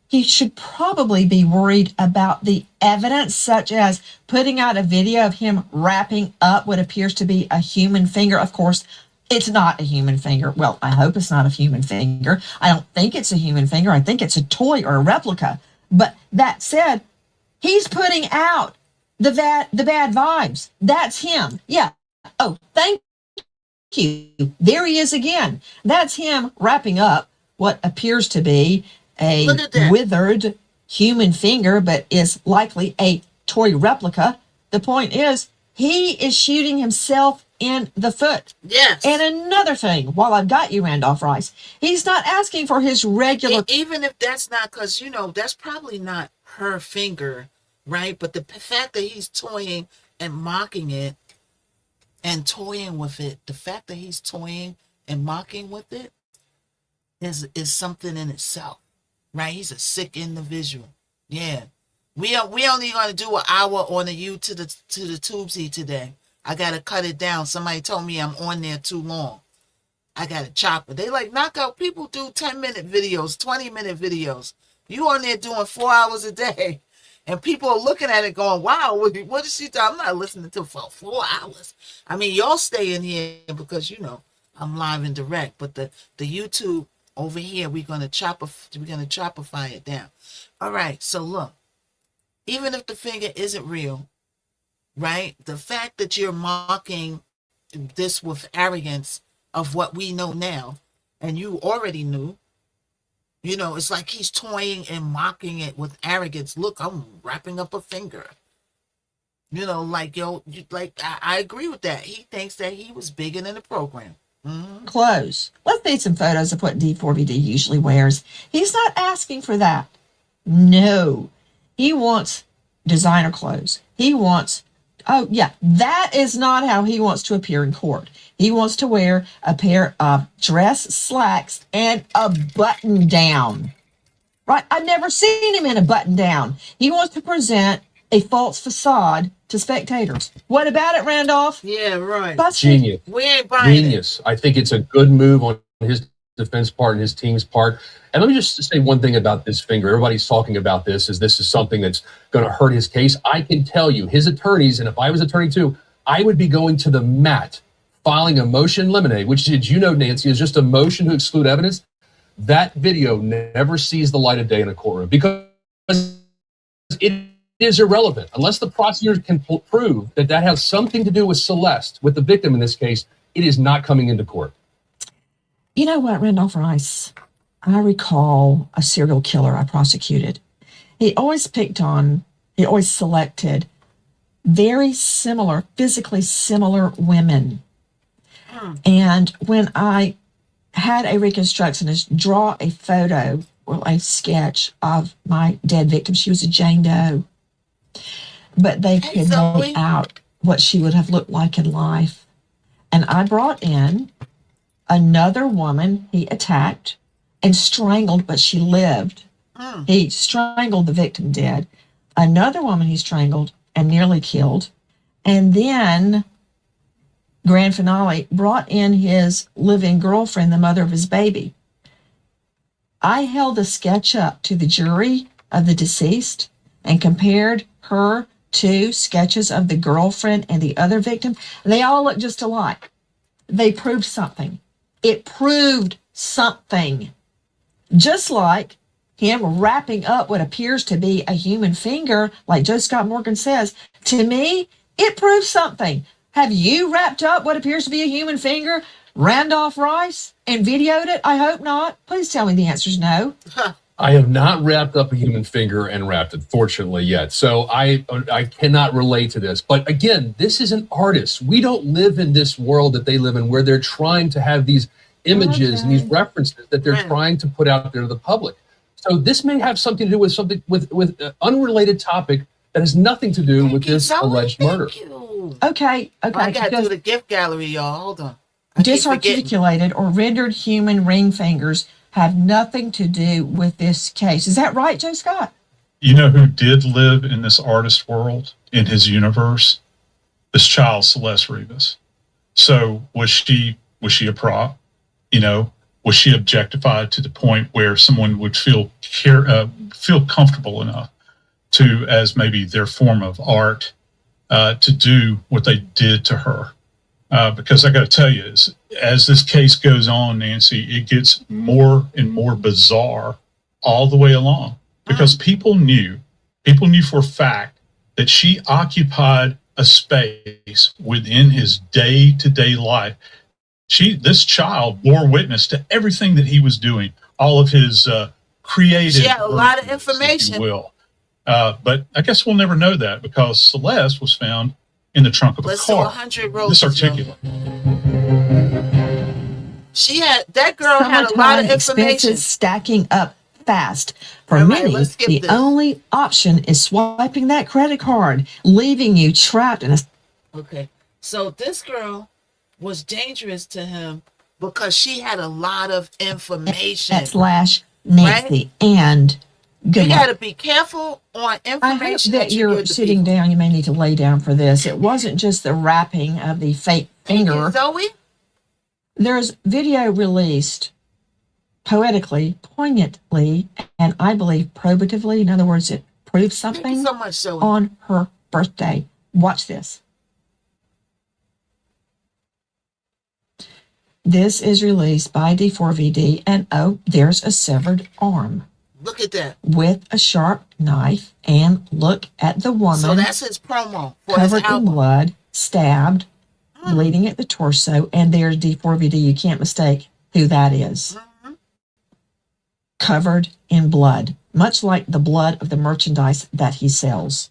he should probably be worried about the evidence, such as putting out a video of him wrapping up what appears to be a human finger. Of course, it's not a human finger. Well, I hope it's not a human finger. I don't think it's a human finger. I think it's a toy or a replica. But that said, he's putting out the bad vibes. That's him. Yeah. Oh, thank you. There he is again. That's him wrapping up what appears to be a withered human finger, but is likely a toy replica. The point is, he is shooting himself in the foot. Yes. And another thing, while I've got you, Randolph Rice, he's not asking for his regular... Even if that's not, because, you know, that's probably not her finger, right? But the fact that he's toying and mocking it and toying with it, the fact that he's toying and mocking with it is something in itself. Right, he's a sick individual. Yeah, we only gonna do an hour on the U to the Tubesy today. I gotta cut it down. Somebody told me I'm on there too long. I gotta chop it. They like knockout people do 10-minute videos, 20-minute videos. You on there doing 4 hours a day, and people are looking at it going, "Wow, what is she doing?" I'm not listening to for 4 hours. I mean, y'all stay in here because you know I'm live and direct, but the YouTube. Over here, we're gonna chopify it down. All right, so look, even if the finger isn't real, right? The fact that you're mocking this with arrogance of what we know now, and you already knew, you know, it's like he's toying and mocking it with arrogance. Look, I'm wrapping up a finger. You know, like I agree with that. He thinks that he was bigger than the program. Mm-hmm. Clothes. Let's see some photos of what D4VD usually wears. He's not asking for that. No. He wants designer clothes. He wants, that is not how he wants to appear in court. He wants to wear a pair of dress slacks and a button down. Right? I've never seen him in a button down. He wants to present a false facade to spectators. What about it, Randolph? Yeah, right. Busted. Genius. We ain't buying Genius. I think it's a good move on his defense part and his team's part. And let me just say one thing about this finger. Everybody's talking about this as this is something that's going to hurt his case. I can tell you, his attorneys, and if I was attorney too, I would be going to the mat, filing a motion limine, which, did you know, Nancy, is just a motion to exclude evidence. That video never sees the light of day in a courtroom because it is irrelevant. Unless the prosecutor can prove that that has something to do with Celeste, with the victim in this case, it is not coming into court. You know what, Randolph Rice? I recall a serial killer I prosecuted. He always selected very similar, physically similar women. And when I had a reconstructionist draw a photo or a sketch of my dead victim, she was a Jane Doe, but they could make out what she would have looked like in life. And I brought in another woman he attacked and strangled, but she lived. He strangled the victim dead. Another woman he strangled and nearly killed. And then, grand finale, brought in his living girlfriend, the mother of his baby. I held a sketch up to the jury of the deceased and compared her to sketches of the girlfriend and the other victim. They all look just alike. They proved something. It proved something. Just like him wrapping up what appears to be a human finger, like Joe Scott Morgan says, to me, it proves something. Have you wrapped up what appears to be a human finger, Randolph Rice, and videoed it? I hope not. Please tell me the answer is no. I have not wrapped up a human finger and wrapped it, fortunately, yet. So I cannot relate to this. But again, this is an artist. We don't live in this world that they live in where they're trying to have these images and these references that they're trying to put out there to the public. So this may have something to do with something with an unrelated topic that has nothing to do with this alleged murder. Okay. I got to do the gift gallery, y'all. Hold on. Disarticulated or rendered human ring fingers have nothing to do with this case. Is that right, Joe Scott? You know who did live in this artist world, in his universe? This child, Celeste Rivas. So was she a prop? You know, was she objectified to the point where someone would feel comfortable enough to, as maybe their form of art, to do what they did to her? Because I got to tell you, as this case goes on, Nancy, it gets more and more bizarre all the way along. Because people knew for a fact that she occupied a space within his day-to-day life. This child bore witness to everything that he was doing, all of his creative. She had a lot of information. If you will. But I guess we'll never know that because Celeste was found in the trunk of a car. 100 roses, this articulate. That girl had a lot of information. Stacking up fast. For many, the only option is swiping that credit card, leaving you trapped in a... Okay, so this girl was dangerous to him because she had a lot of information. /Nancy, right? And good. You got to be careful on information. I hope that you're sitting down. You may need to lay down for this. It wasn't just the wrapping of the fake finger. Zoe? There's video released poetically, poignantly, and I believe probatively. In other words, it proves something so much, Zoe. On her birthday. Watch this. This is released by D4VD, and oh, there's a severed arm. Look at that. With a sharp knife, and look at the woman. So that's his promo for covered his album. In blood, stabbed, bleeding at the torso, and there's D4VD. You can't mistake who that is. Covered in blood, much like the blood of the merchandise that he sells.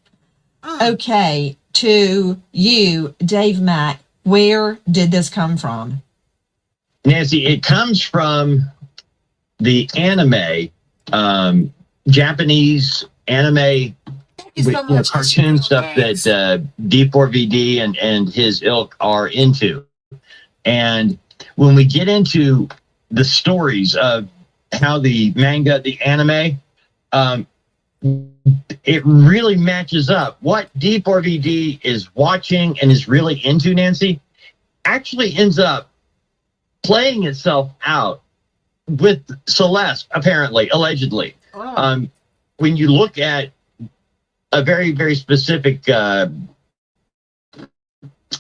Okay, to you, Dave Mack, where did this come from? Nancy, it comes from the anime, Japanese anime, cartoon stuff that D4VD and his ilk are into. And when we get into the stories of how the manga, the anime, it really matches up. What D4VD is watching and is really into, Nancy, actually ends up playing itself out with Celeste, apparently, allegedly. When you look at a very, very specific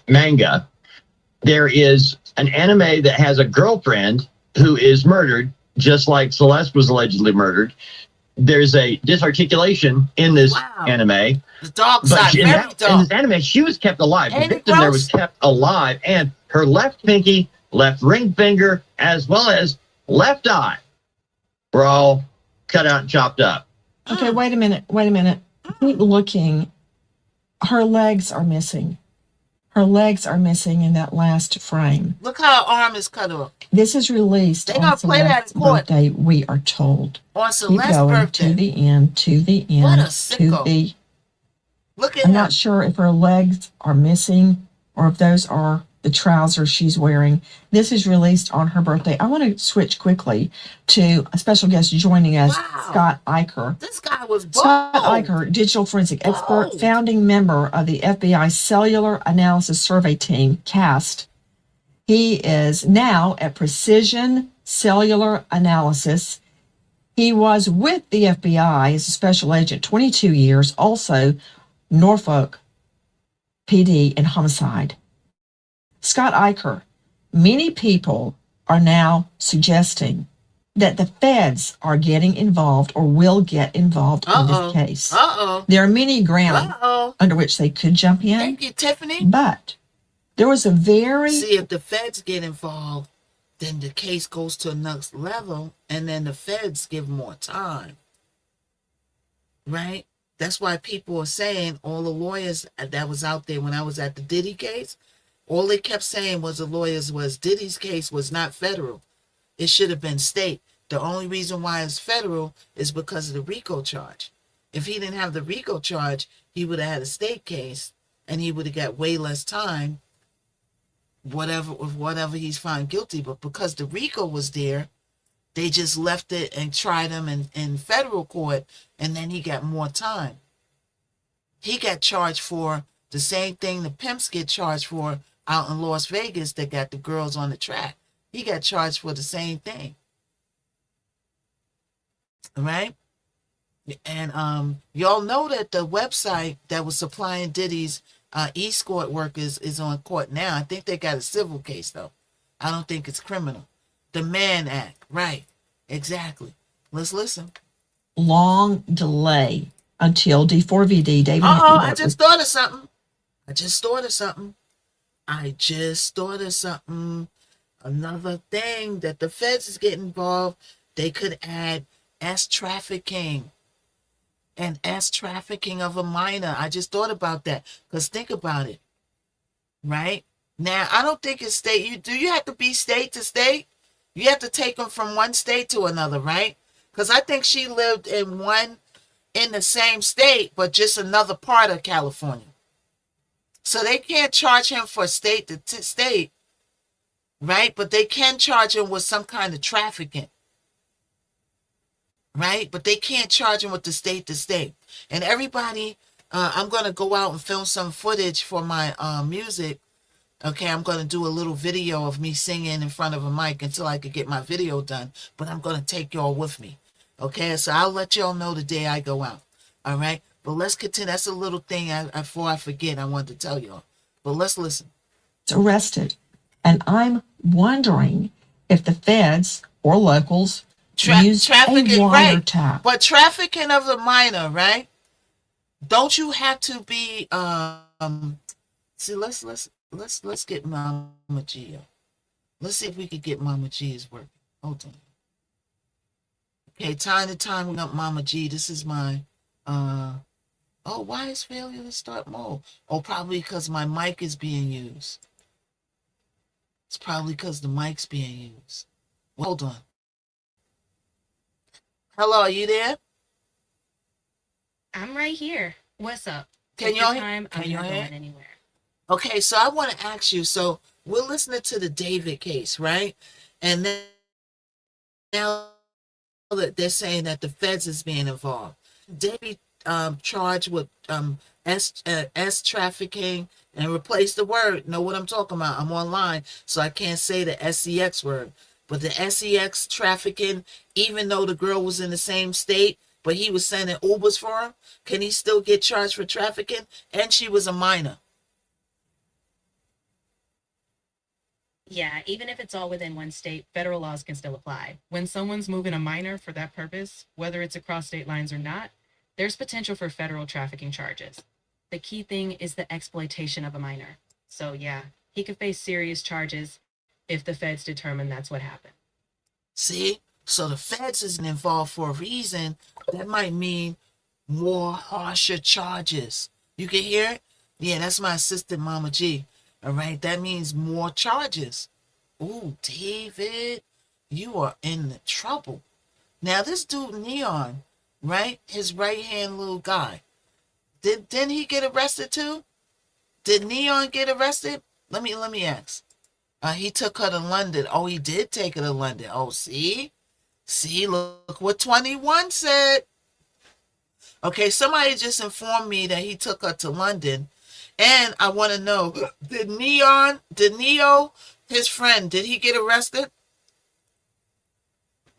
manga, there is an anime that has a girlfriend who is murdered, just like Celeste was allegedly murdered. There's a disarticulation in this anime. The dark But side, in this anime, she was kept alive. The victim there was kept alive, and her left pinky, left ring finger, as well as left eye were all cut out and chopped up. Okay, wait a minute. Keep looking. Her legs are missing. Her legs are missing in that last frame. Look how her arm is cut off. This is released They on gonna play that Celeste's in court. birthday, we are told. On Keep Celeste's going birthday. to the end, to the end, What a to sicko. the... Look at I'm him. not sure if her legs are missing or if those are the trousers she's wearing. This is released on her birthday. I want to switch quickly to a special guest joining us, Scott Eicher. This guy was bold. Scott Eicher, digital forensic expert, founding member of the FBI Cellular Analysis Survey Team, CAST. He is now at Precision Cellular Analysis. He was with the FBI as a special agent 22 years, also Norfolk PD and homicide. Scott Eicher, many people are now suggesting that the feds are getting involved or will get involved in this case. There are many grounds under which they could jump in. Thank you, Tiffany. But there was a very... See, if the feds get involved, then the case goes to a next level, and then the feds give more time. Right? That's why people are saying, all the lawyers that was out there when I was at the Diddy case, all they kept saying was the lawyers was Diddy's case was not federal. It should have been state. The only reason why it's federal is because of the RICO charge. If he didn't have the RICO charge, he would have had a state case, and he would have got way less time, whatever he's found guilty. But because the RICO was there, they just left it and tried him in federal court, and then he got more time. He got charged for the same thing the pimps get charged for out in Las Vegas that got the girls on the track. He got charged for the same thing. Right? And y'all know that the website that was supplying Diddy's escort workers is on court now. I think they got a civil case, though. I don't think it's criminal. The Mann Act. Right. Exactly. Let's listen. long delay until D4VD, David. I just thought of something. Another thing that the feds is getting involved, they could add trafficking of a minor. I just thought about that, because think about it, right? Now, I don't think it's state. You have to be state to state? You have to take them from one state to another, right? Because I think she lived in the same state, but just another part of California. So they can't charge him for state to state, right? But they can charge him with some kind of trafficking, right? But they can't charge him with the state to state. And everybody, I'm going to go out and film some footage for my music. Okay, I'm going to do a little video of me singing in front of a mic until I could get my video done. But I'm going to take y'all with me. Okay, so I'll let y'all know the day I go out. All right, but let's continue. That's a little thing before I forget I wanted to tell y'all. But let's listen. Arrested. And I'm wondering if the feds or locals use trafficking, a right? wiretap. But trafficking of the minor, right? Don't you have to be? See, let's get Mama G. Let's see if we could get Mama G's working. Hold on. Okay, time to time up Mama G. This is my why is failure to start mode? Oh, probably because my mic is being used. It's probably because the mic's being used. Well, hold on. Hello, are you there? I'm right here. What's up? Can Take y'all your hear? time. I'm not going anywhere. Okay, so I want to ask you. So we're listening to the David case, right? And then now that they're saying that the feds is being involved. charged with S trafficking, and replace the word. Know what I'm talking about? I'm online, so I can't say the SEX word. But the SEX trafficking, even though the girl was in the same state, but he was sending Ubers for her, can he still get charged for trafficking? And she was a minor. Yeah, even if it's all within one state, federal laws can still apply. When someone's moving a minor for that purpose, whether it's across state lines or not, there's potential for federal trafficking charges. The key thing is the exploitation of a minor. So yeah, he could face serious charges if the feds determine that's what happened. See? So the feds isn't involved for a reason. That might mean more harsher charges. You can hear it? Yeah, that's my assistant, Mama G. All right, that means more charges. Ooh, David, you are in the trouble. Now, this dude, Neon, right? His right-hand little guy. Didn't he get arrested too? Did Neon get arrested? Let me ask. He took her to London. Oh, he did take her to London. Oh, see? See, look what 21 said. Okay, somebody just informed me that he took her to London. And I want to know, did Neo, his friend, did he get arrested?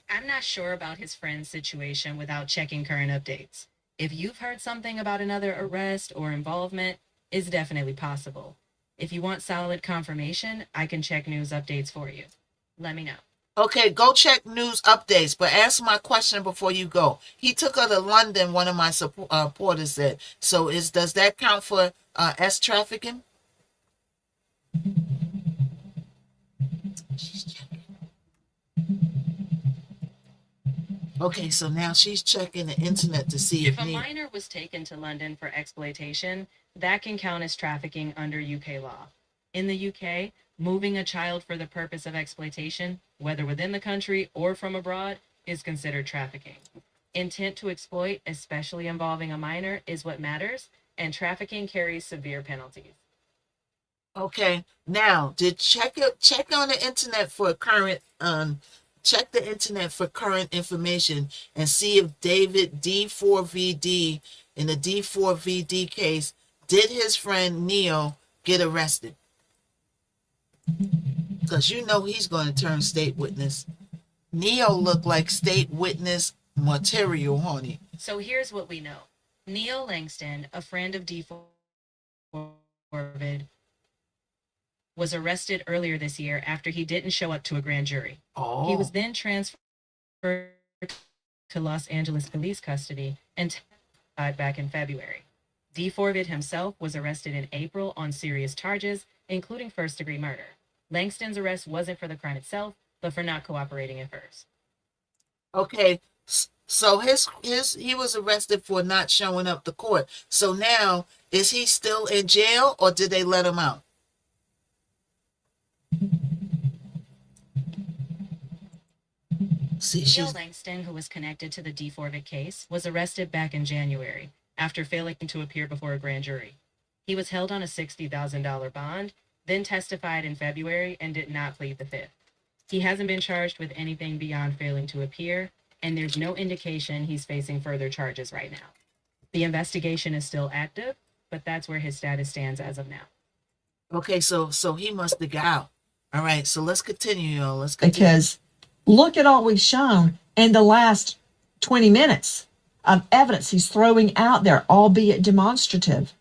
I'm not sure about his friend's situation without checking current updates. If you've heard something about another arrest or involvement, it's definitely possible. If you want solid confirmation, I can check news updates for you. Let me know. Okay, go check news updates, but answer my question before you go. He took her to London, one of my supporters said. So does that count for S trafficking? Okay, so now she's checking the internet to see if a minor was taken to London for exploitation, that can count as trafficking under UK law. In the UK, moving a child for the purpose of exploitation, whether within the country or from abroad, is considered trafficking. Intent to exploit, especially involving a minor, is what matters, and trafficking carries severe penalties. Okay, now check on the internet for current check the internet for current information and see if David D4VD in the D4VD case, did his friend Neo get arrested? Because you know he's going to turn state witness. Neo looked like state witness material, honey. So here's what we know. Neo Langston, a friend of D4VD, was arrested earlier this year after he didn't show up to a grand jury. Oh. He was then transferred to Los Angeles police custody and testified back in February. D4VD himself was arrested in April on serious charges, including first-degree murder. Langston's arrest wasn't for the crime itself, but for not cooperating at first. Okay, so he was arrested for not showing up to court. So now, is he still in jail or did they let him out? Neil Langston, who was connected to the D4VD case, was arrested back in January after failing to appear before a grand jury. He was held on a $60,000 bond, then testified in February and did not plead the fifth. He hasn't been charged with anything beyond failing to appear, and there's no indication he's facing further charges right now. The investigation is still active, but that's where his status stands as of now. Okay, so he must have got out. All right, so let's continue, y'all. Let's continue. Because look at all we've shown in the last 20 minutes of evidence he's throwing out there, albeit demonstrative.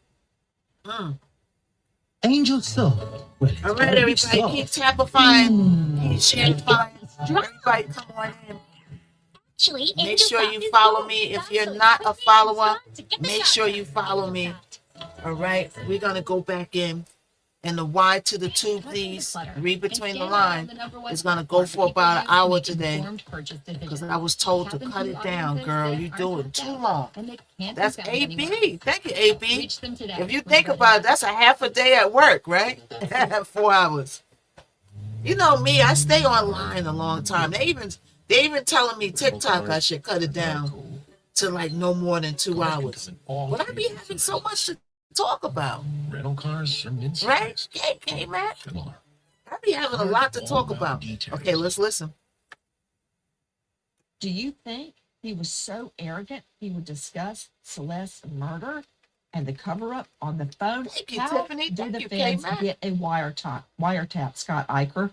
Angel Soul. All right, everybody, keep tapifying, keep sharing. Everybody, come on in. Make sure you follow me. If you're not a follower, make sure you follow me. All right, we're gonna go back in. And the Y to the 2, please. Read between the lines. It's going to go for about an hour today. Because I was told to cut it down, girl. You're doing too long. That's AB. Thank you, AB. If you think about it, that's a half a day at work, right? 4 hours. You know me, I stay online a long time. They even telling me TikTok I should cut it down to like no more than 2 hours. But I be having so much to talk about. Rental cars are right? Okay, man. I be having a lot to talk about. Okay, let's listen. Do you think he was so arrogant he would discuss Celeste's murder and the cover-up on the phone. Thank you, How Tiffany. do Thank the you, feds K-Mac. get a wiretap, Scott Eicher?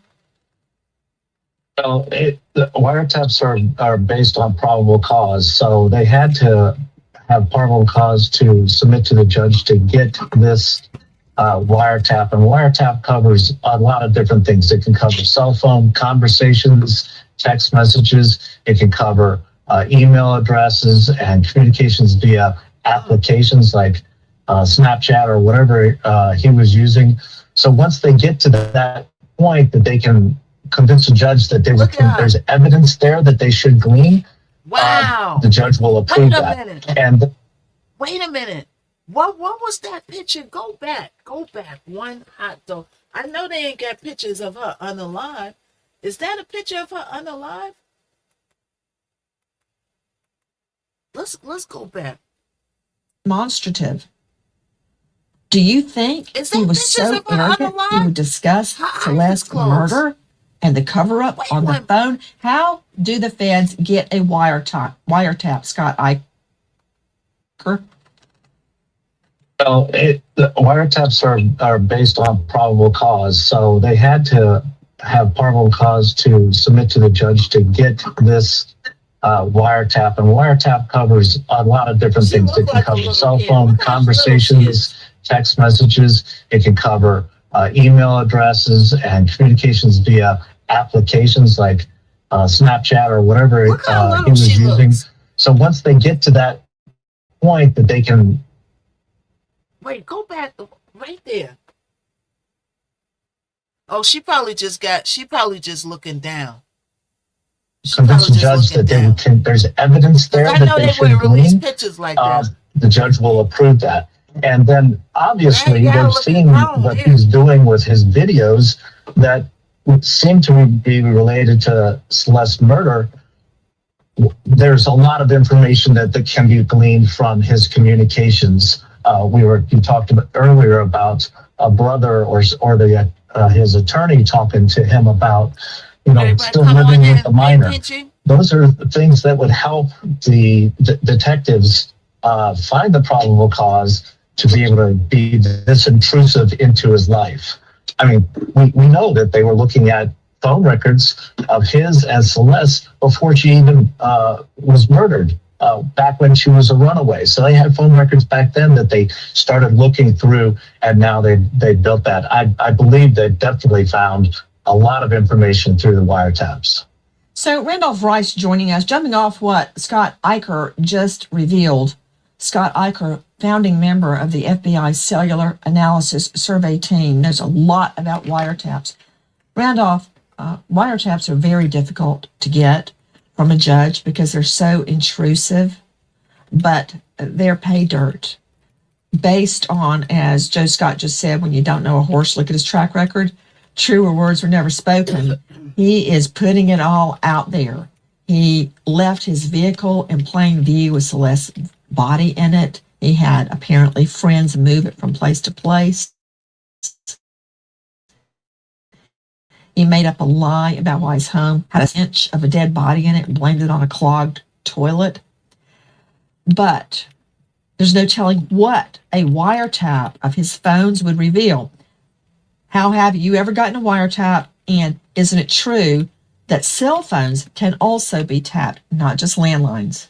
Well, the wiretaps are based on probable cause, so they had to have probable cause to submit to the judge to get this wiretap. And wiretap covers a lot of different things. It can cover cell phone conversations, text messages. It can cover email addresses and communications via applications like Snapchat or whatever he was using. So once they get to that point that they can convince a judge that there's evidence there that they should glean, wow, the judge will approve that. And wait a minute. What was that picture? Go back one hot dog. I know they ain't got pictures of her unalive. Is that a picture of her unalive? Let's go back. Demonstrative. Do you think he was so arrogant he would discuss Celeste's murder and the cover-up on the phone? How do the feds get a wiretap, Scott Eicher? Well, the wiretaps are based on probable cause, so they had to have probable cause to submit to the judge to get this wiretap. And wiretap covers a lot of different things. It can cover cell phone conversations, text messages. It can cover email addresses and communications via applications like Snapchat or whatever he was using. So once they get to that point that they can... Wait, go back right there. Oh, she probably just looking down. Convince the judge that there's evidence there that they should glean. Pictures like that. The judge will approve that. And then obviously they've seen what he's doing with his videos that would seem to be related to Celeste's murder. There's a lot of information that can be gleaned from his communications. You talked about earlier about a brother or his attorney talking to him about, still living with the minor. Those are the things that would help the detectives find the probable cause to be able to be this intrusive into his life. I mean, we know that they were looking at phone records of his and Celeste before she even was murdered. Back when she was a runaway. So they had phone records back then that they started looking through, and now they built that. I believe they definitely found a lot of information through the wiretaps. So Randolph Rice joining us, jumping off what Scott Eicher just revealed. Scott Eicher, founding member of the FBI Cellular Analysis Survey Team, knows a lot about wiretaps. Randolph, wiretaps are very difficult to get from a judge because they're so intrusive, but they're pay dirt based on, as Joe Scott just said, when you don't know a horse, look at his track record. Truer words were never spoken. He is putting it all out there. He left his vehicle in plain view with Celeste's body in it. He had apparently friends move it from place to place. He made up a lie about why his home had a stench of a dead body in it and blamed it on a clogged toilet. But there's no telling what a wiretap of his phones would reveal. How have you ever gotten a wiretap? And isn't it true that cell phones can also be tapped, not just landlines?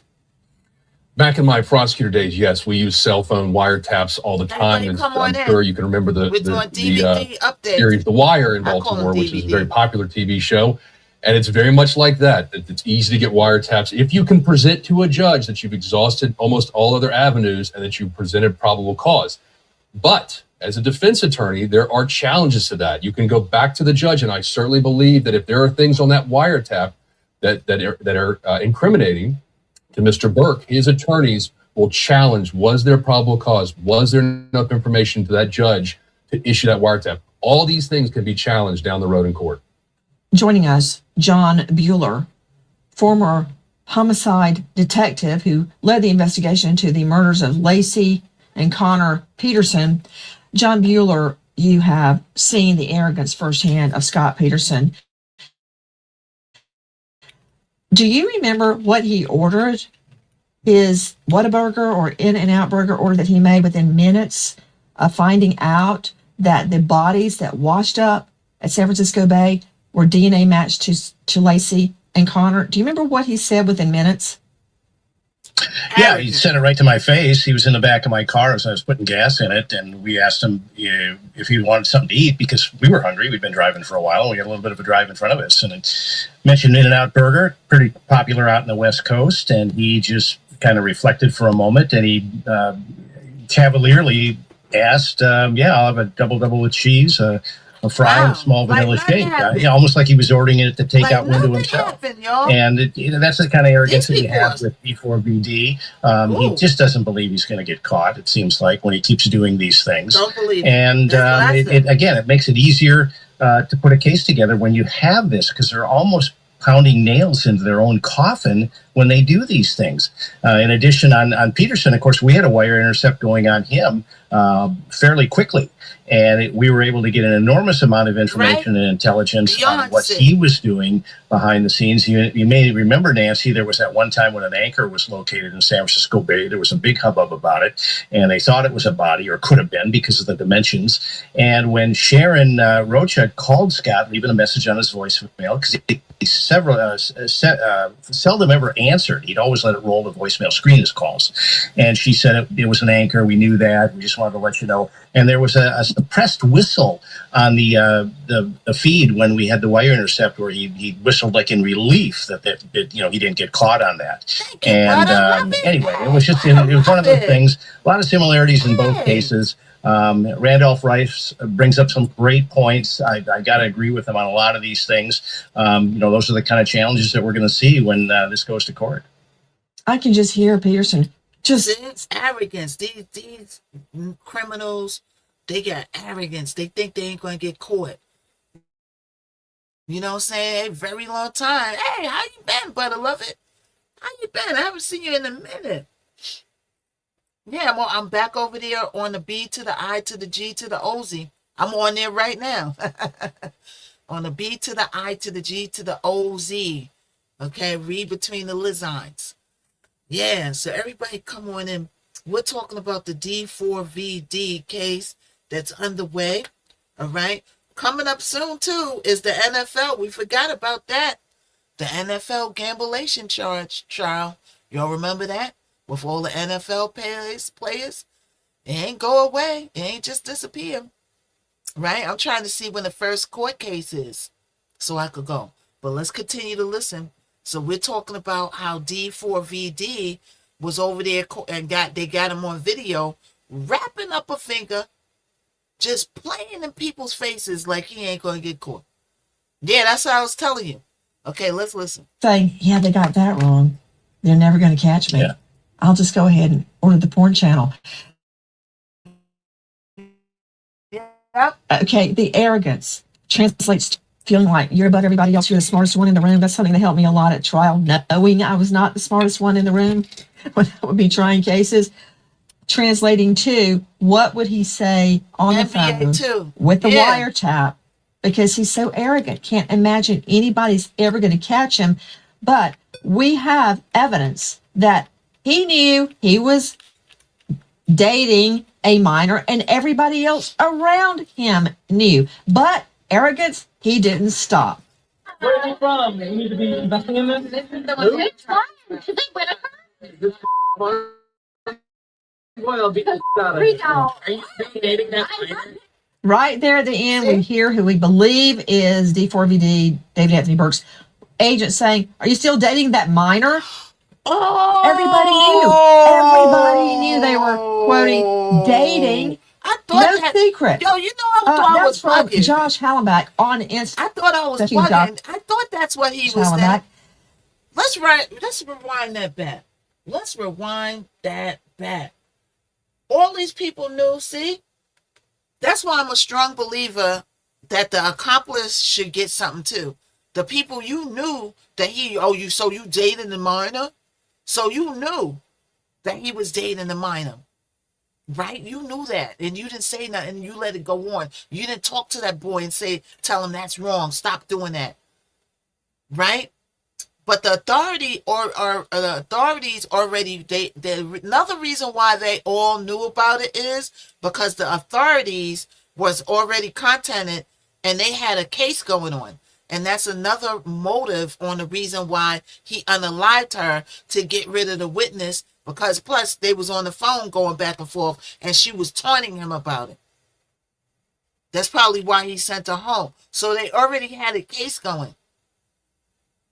Back in my prosecutor days, yes, we use cell phone wiretaps all the time. And I'm sure you can remember the series The Wire in Baltimore, which is a very popular TV show. And it's very much like that. It's easy to get wiretaps. If you can present to a judge that you've exhausted almost all other avenues and that you've presented probable cause. But as a defense attorney, there are challenges to that. You can go back to the judge, and I certainly believe that if there are things on that wiretap that are incriminating to Mr. Burke, his attorneys will challenge, was there probable cause? Was there enough information to that judge to issue that wiretap? All these things can be challenged down the road in court. Joining us, John Bueller, former homicide detective who led the investigation into the murders of Lacey and Connor Peterson. John Bueller, you have seen the arrogance firsthand of Scott Peterson. Do you remember what he ordered? His Whataburger or In-N-Out Burger order that he made within minutes of finding out that the bodies that washed up at San Francisco Bay were DNA matched to Lacey and Connor. Do you remember what he said within minutes? Yeah, he said it right to my face. He was in the back of my car as I was putting gas in it, and we asked him if he wanted something to eat because we were hungry. We'd been driving for a while, and we had a little bit of a drive in front of us. And it mentioned In-N-Out Burger, pretty popular out in the West Coast, and he just kind of reflected for a moment, and he cavalierly asked, "Yeah, I'll have a double with cheese, a fry, and a small vanilla shake." Almost like he was ordering it to take out one to himself. And that's the kind of arrogance that you have with D4VD. He just doesn't believe he's going to get caught, it seems like, when he keeps doing these things. Don't believe it. And it makes it easier to put a case together when you have this, because they're almost pounding nails into their own coffin when they do these things. In addition, on Peterson, of course, we had a wire intercept going on him fairly quickly. And we were able to get an enormous amount of information and intelligence on what he was doing behind the scenes. You may remember, Nancy, there was that one time when an anchor was located in San Francisco Bay. There was a big hubbub about it, and they thought it was a body, or could have been because of the dimensions. And when Sharon Rocha called Scott, leaving a message on his voicemail, because he seldom ever answered. He'd always let it roll the voicemail, screen his calls. And she said it was an anchor. We knew that. We just wanted to let you know. And there was a suppressed whistle on the feed when we had the wire intercept, where he whistled like in relief that he didn't get caught on that. And anyway, it was one of those things. A lot of similarities in both cases. Randolph Rice brings up some great points. I got to agree with him on a lot of these things. Those are the kind of challenges that we're going to see when this goes to court. I can just hear Peterson. It's arrogance. These criminals, they got arrogance. They think they ain't going to get caught. You know what I'm saying? A very long time. Hey, how you been, beloved? How you been? I haven't seen you in a minute. Yeah, I'm back over there on the B to the I to the G to the OZ. I'm on there right now. On the B to the I to the G to the OZ. Okay, read between the lines. Yeah, so everybody come on in. We're talking about the D4VD case that's underway. All right. Coming up soon, too, is the NFL. We forgot about that. The NFL gambulation charge trial. Y'all remember that? With all the NFL players. It ain't go away. It ain't just disappear. Right? I'm trying to see when the first court case is so I could go. But let's continue to listen. So we're talking about how D4VD was over there and they got him on video wrapping up a finger, just playing in people's faces like he ain't going to get caught. Yeah, that's what I was telling you. Okay, let's listen. Saying, yeah, they got that wrong. They're never going to catch me. Yeah. I'll just go ahead and order the porn channel. Yep. Okay, the arrogance translates to feeling like you're above everybody else. You're the smartest one in the room. That's something that helped me a lot at trial, knowing I was not the smartest one in the room when I would be trying cases. Translating to, what would he say on the phone with the wiretap? Because he's so arrogant. Can't imagine anybody's ever going to catch him. But we have evidence that he knew he was dating a minor and everybody else around him knew. But arrogance, he didn't stop. Where are you from? You need to be investing in this? Right there at the end, we hear who we believe is D4VD, David Anthony Burke's agent, saying, "Are you still dating that minor?" Oh, Everybody knew they were quoting dating. I thought no secret. Yo, you know, I thought I was from bugging. Josh Hallenbach on Instagram. I thought I was bugging. I thought that's what he was saying. Let's rewind that back. Let's rewind that back. All these people knew, see? That's why I'm a strong believer that the accomplice should get something too. The people you knew that so you dated the minor? So you knew that he was dating the minor, right? You knew that, and you didn't say nothing. You let it go on. You didn't talk to that boy and tell him that's wrong. Stop doing that, right? But the authority or the authorities already they another reason why they all knew about it is because the authorities was already contacted and they had a case going on. And that's another motive on the reason why he unalived her, to get rid of the witness, because plus they was on the phone going back and forth and she was taunting him about it. That's probably why he sent her home. So they already had a case going.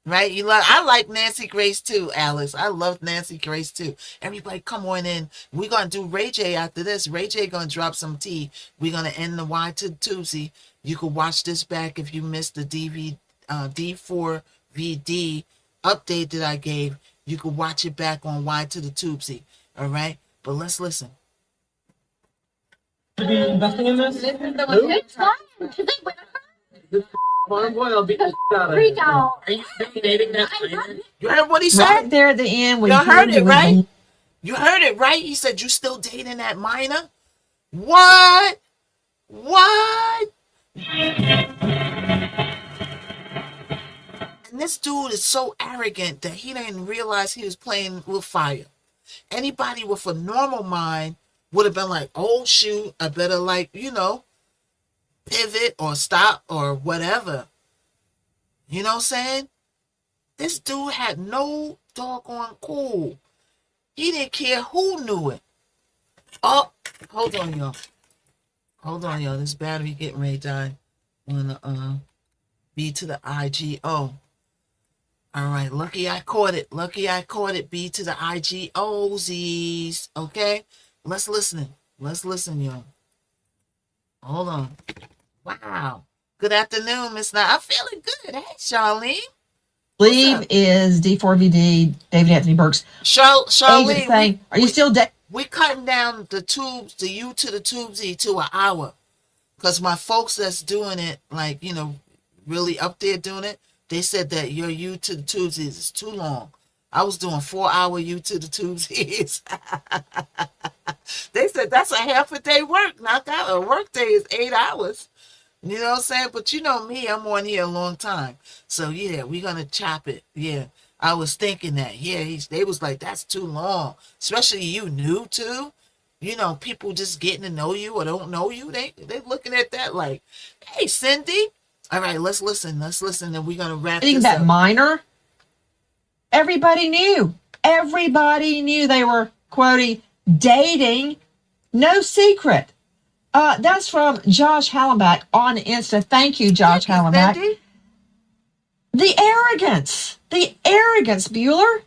Right? I like Nancy Grace too, Alice. I love Nancy Grace too. Everybody come on in. We're going to do Ray J after this. Ray J going to drop some tea. We're going to end the Y to the Tuesday. You can watch this back if you missed the D4VD update that I gave. You can watch it back on Y to the Tuesday. All right? But let's listen. To be investing in this? It's fun. Farm boy, I'll beat the shit out of Freak it. out. Are you dating that? You heard what he said? Right there at the end, when You he heard came it, to right? the- You heard it, right? He said, you still dating that minor? What? What? And this dude is so arrogant that he didn't realize he was playing with fire. Anybody with a normal mind would have been like, oh, shoot, I better, pivot or stop or whatever. You know what I'm saying? This dude had no doggone cool. He didn't care who knew it. Oh, hold on, y'all. Hold on, y'all. This battery getting ready to die. On the B to the IGO. All right, lucky I caught it. Lucky I caught it. B to the IGOZs. Okay? Let's listen. Let's listen, y'all. Hold on. Wow. Good afternoon, Miss Knight. I'm feeling good. Hey, Charlene. Believe is D4VD, David Anthony Burke's Charlene, agent saying, are you still we cutting down the tubes, the U to the tubesy to an hour. Because my folks that's doing it, really up there doing it, they said that your U to the tubesies is too long. I was doing 4-hour U to the tubesies. They said that's a half a day work. Not that a work day is 8 hours. You know what I'm saying? But you know me, I'm on here a long time. So yeah, we're going to chop it. Yeah. I was thinking that. Yeah, they was like, that's too long. Especially you new too. People just getting to know you or don't know you. They looking at that like, hey, Cindy. All right, let's listen. Let's listen. And we're going to wrap this that up. minor? Everybody knew. Everybody knew they were, quoting, dating. No secret. That's from Josh Hallenbach on Insta. Thank you, Josh Hallenbach. Cindy? The arrogance, Bueller.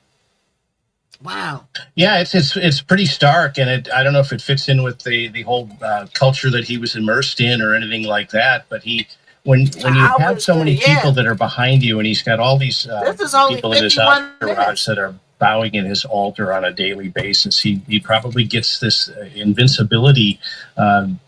Wow. Yeah, it's pretty stark, and I don't know if it fits in with the whole culture that he was immersed in or anything like that. But when you have so many people that are behind you, and he's got all these people in his entourage that are bowing in his altar on a daily basis, he probably gets this invincibility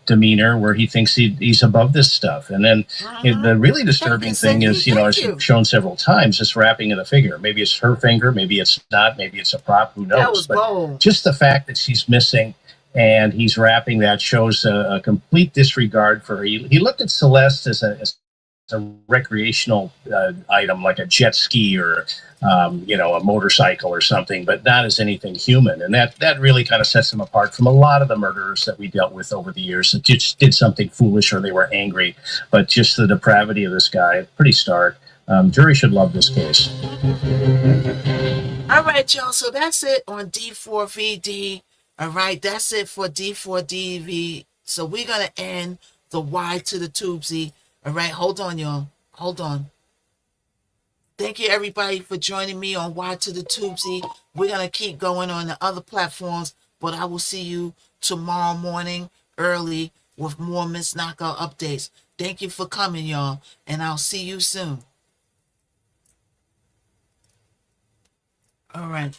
demeanor where he thinks he's above this stuff. And then the really disturbing thing is, as you've shown several times, this wrapping of the finger. Maybe it's her finger, maybe it's not, maybe it's a prop, who knows? But bold. Just the fact that she's missing and he's wrapping that shows a complete disregard for her. He looked at Celeste as a recreational item, like a jet ski or a motorcycle or something, but not as anything human. And that really kind of sets him apart from a lot of the murderers that we dealt with over the years that just did something foolish or they were angry. But just the depravity of this guy, pretty stark. Jury should love this case. All right, y'all. So that's it on D4VD. All right, that's it for D4DV. So we're going to end the Y to the Tubesy. All right, hold on, y'all. Hold on. Thank you, everybody, for joining me on Y to the Tubesy. We're going to keep going on the other platforms, but I will see you tomorrow morning early with more Miss Knockout updates. Thank you for coming, y'all, and I'll see you soon. All right.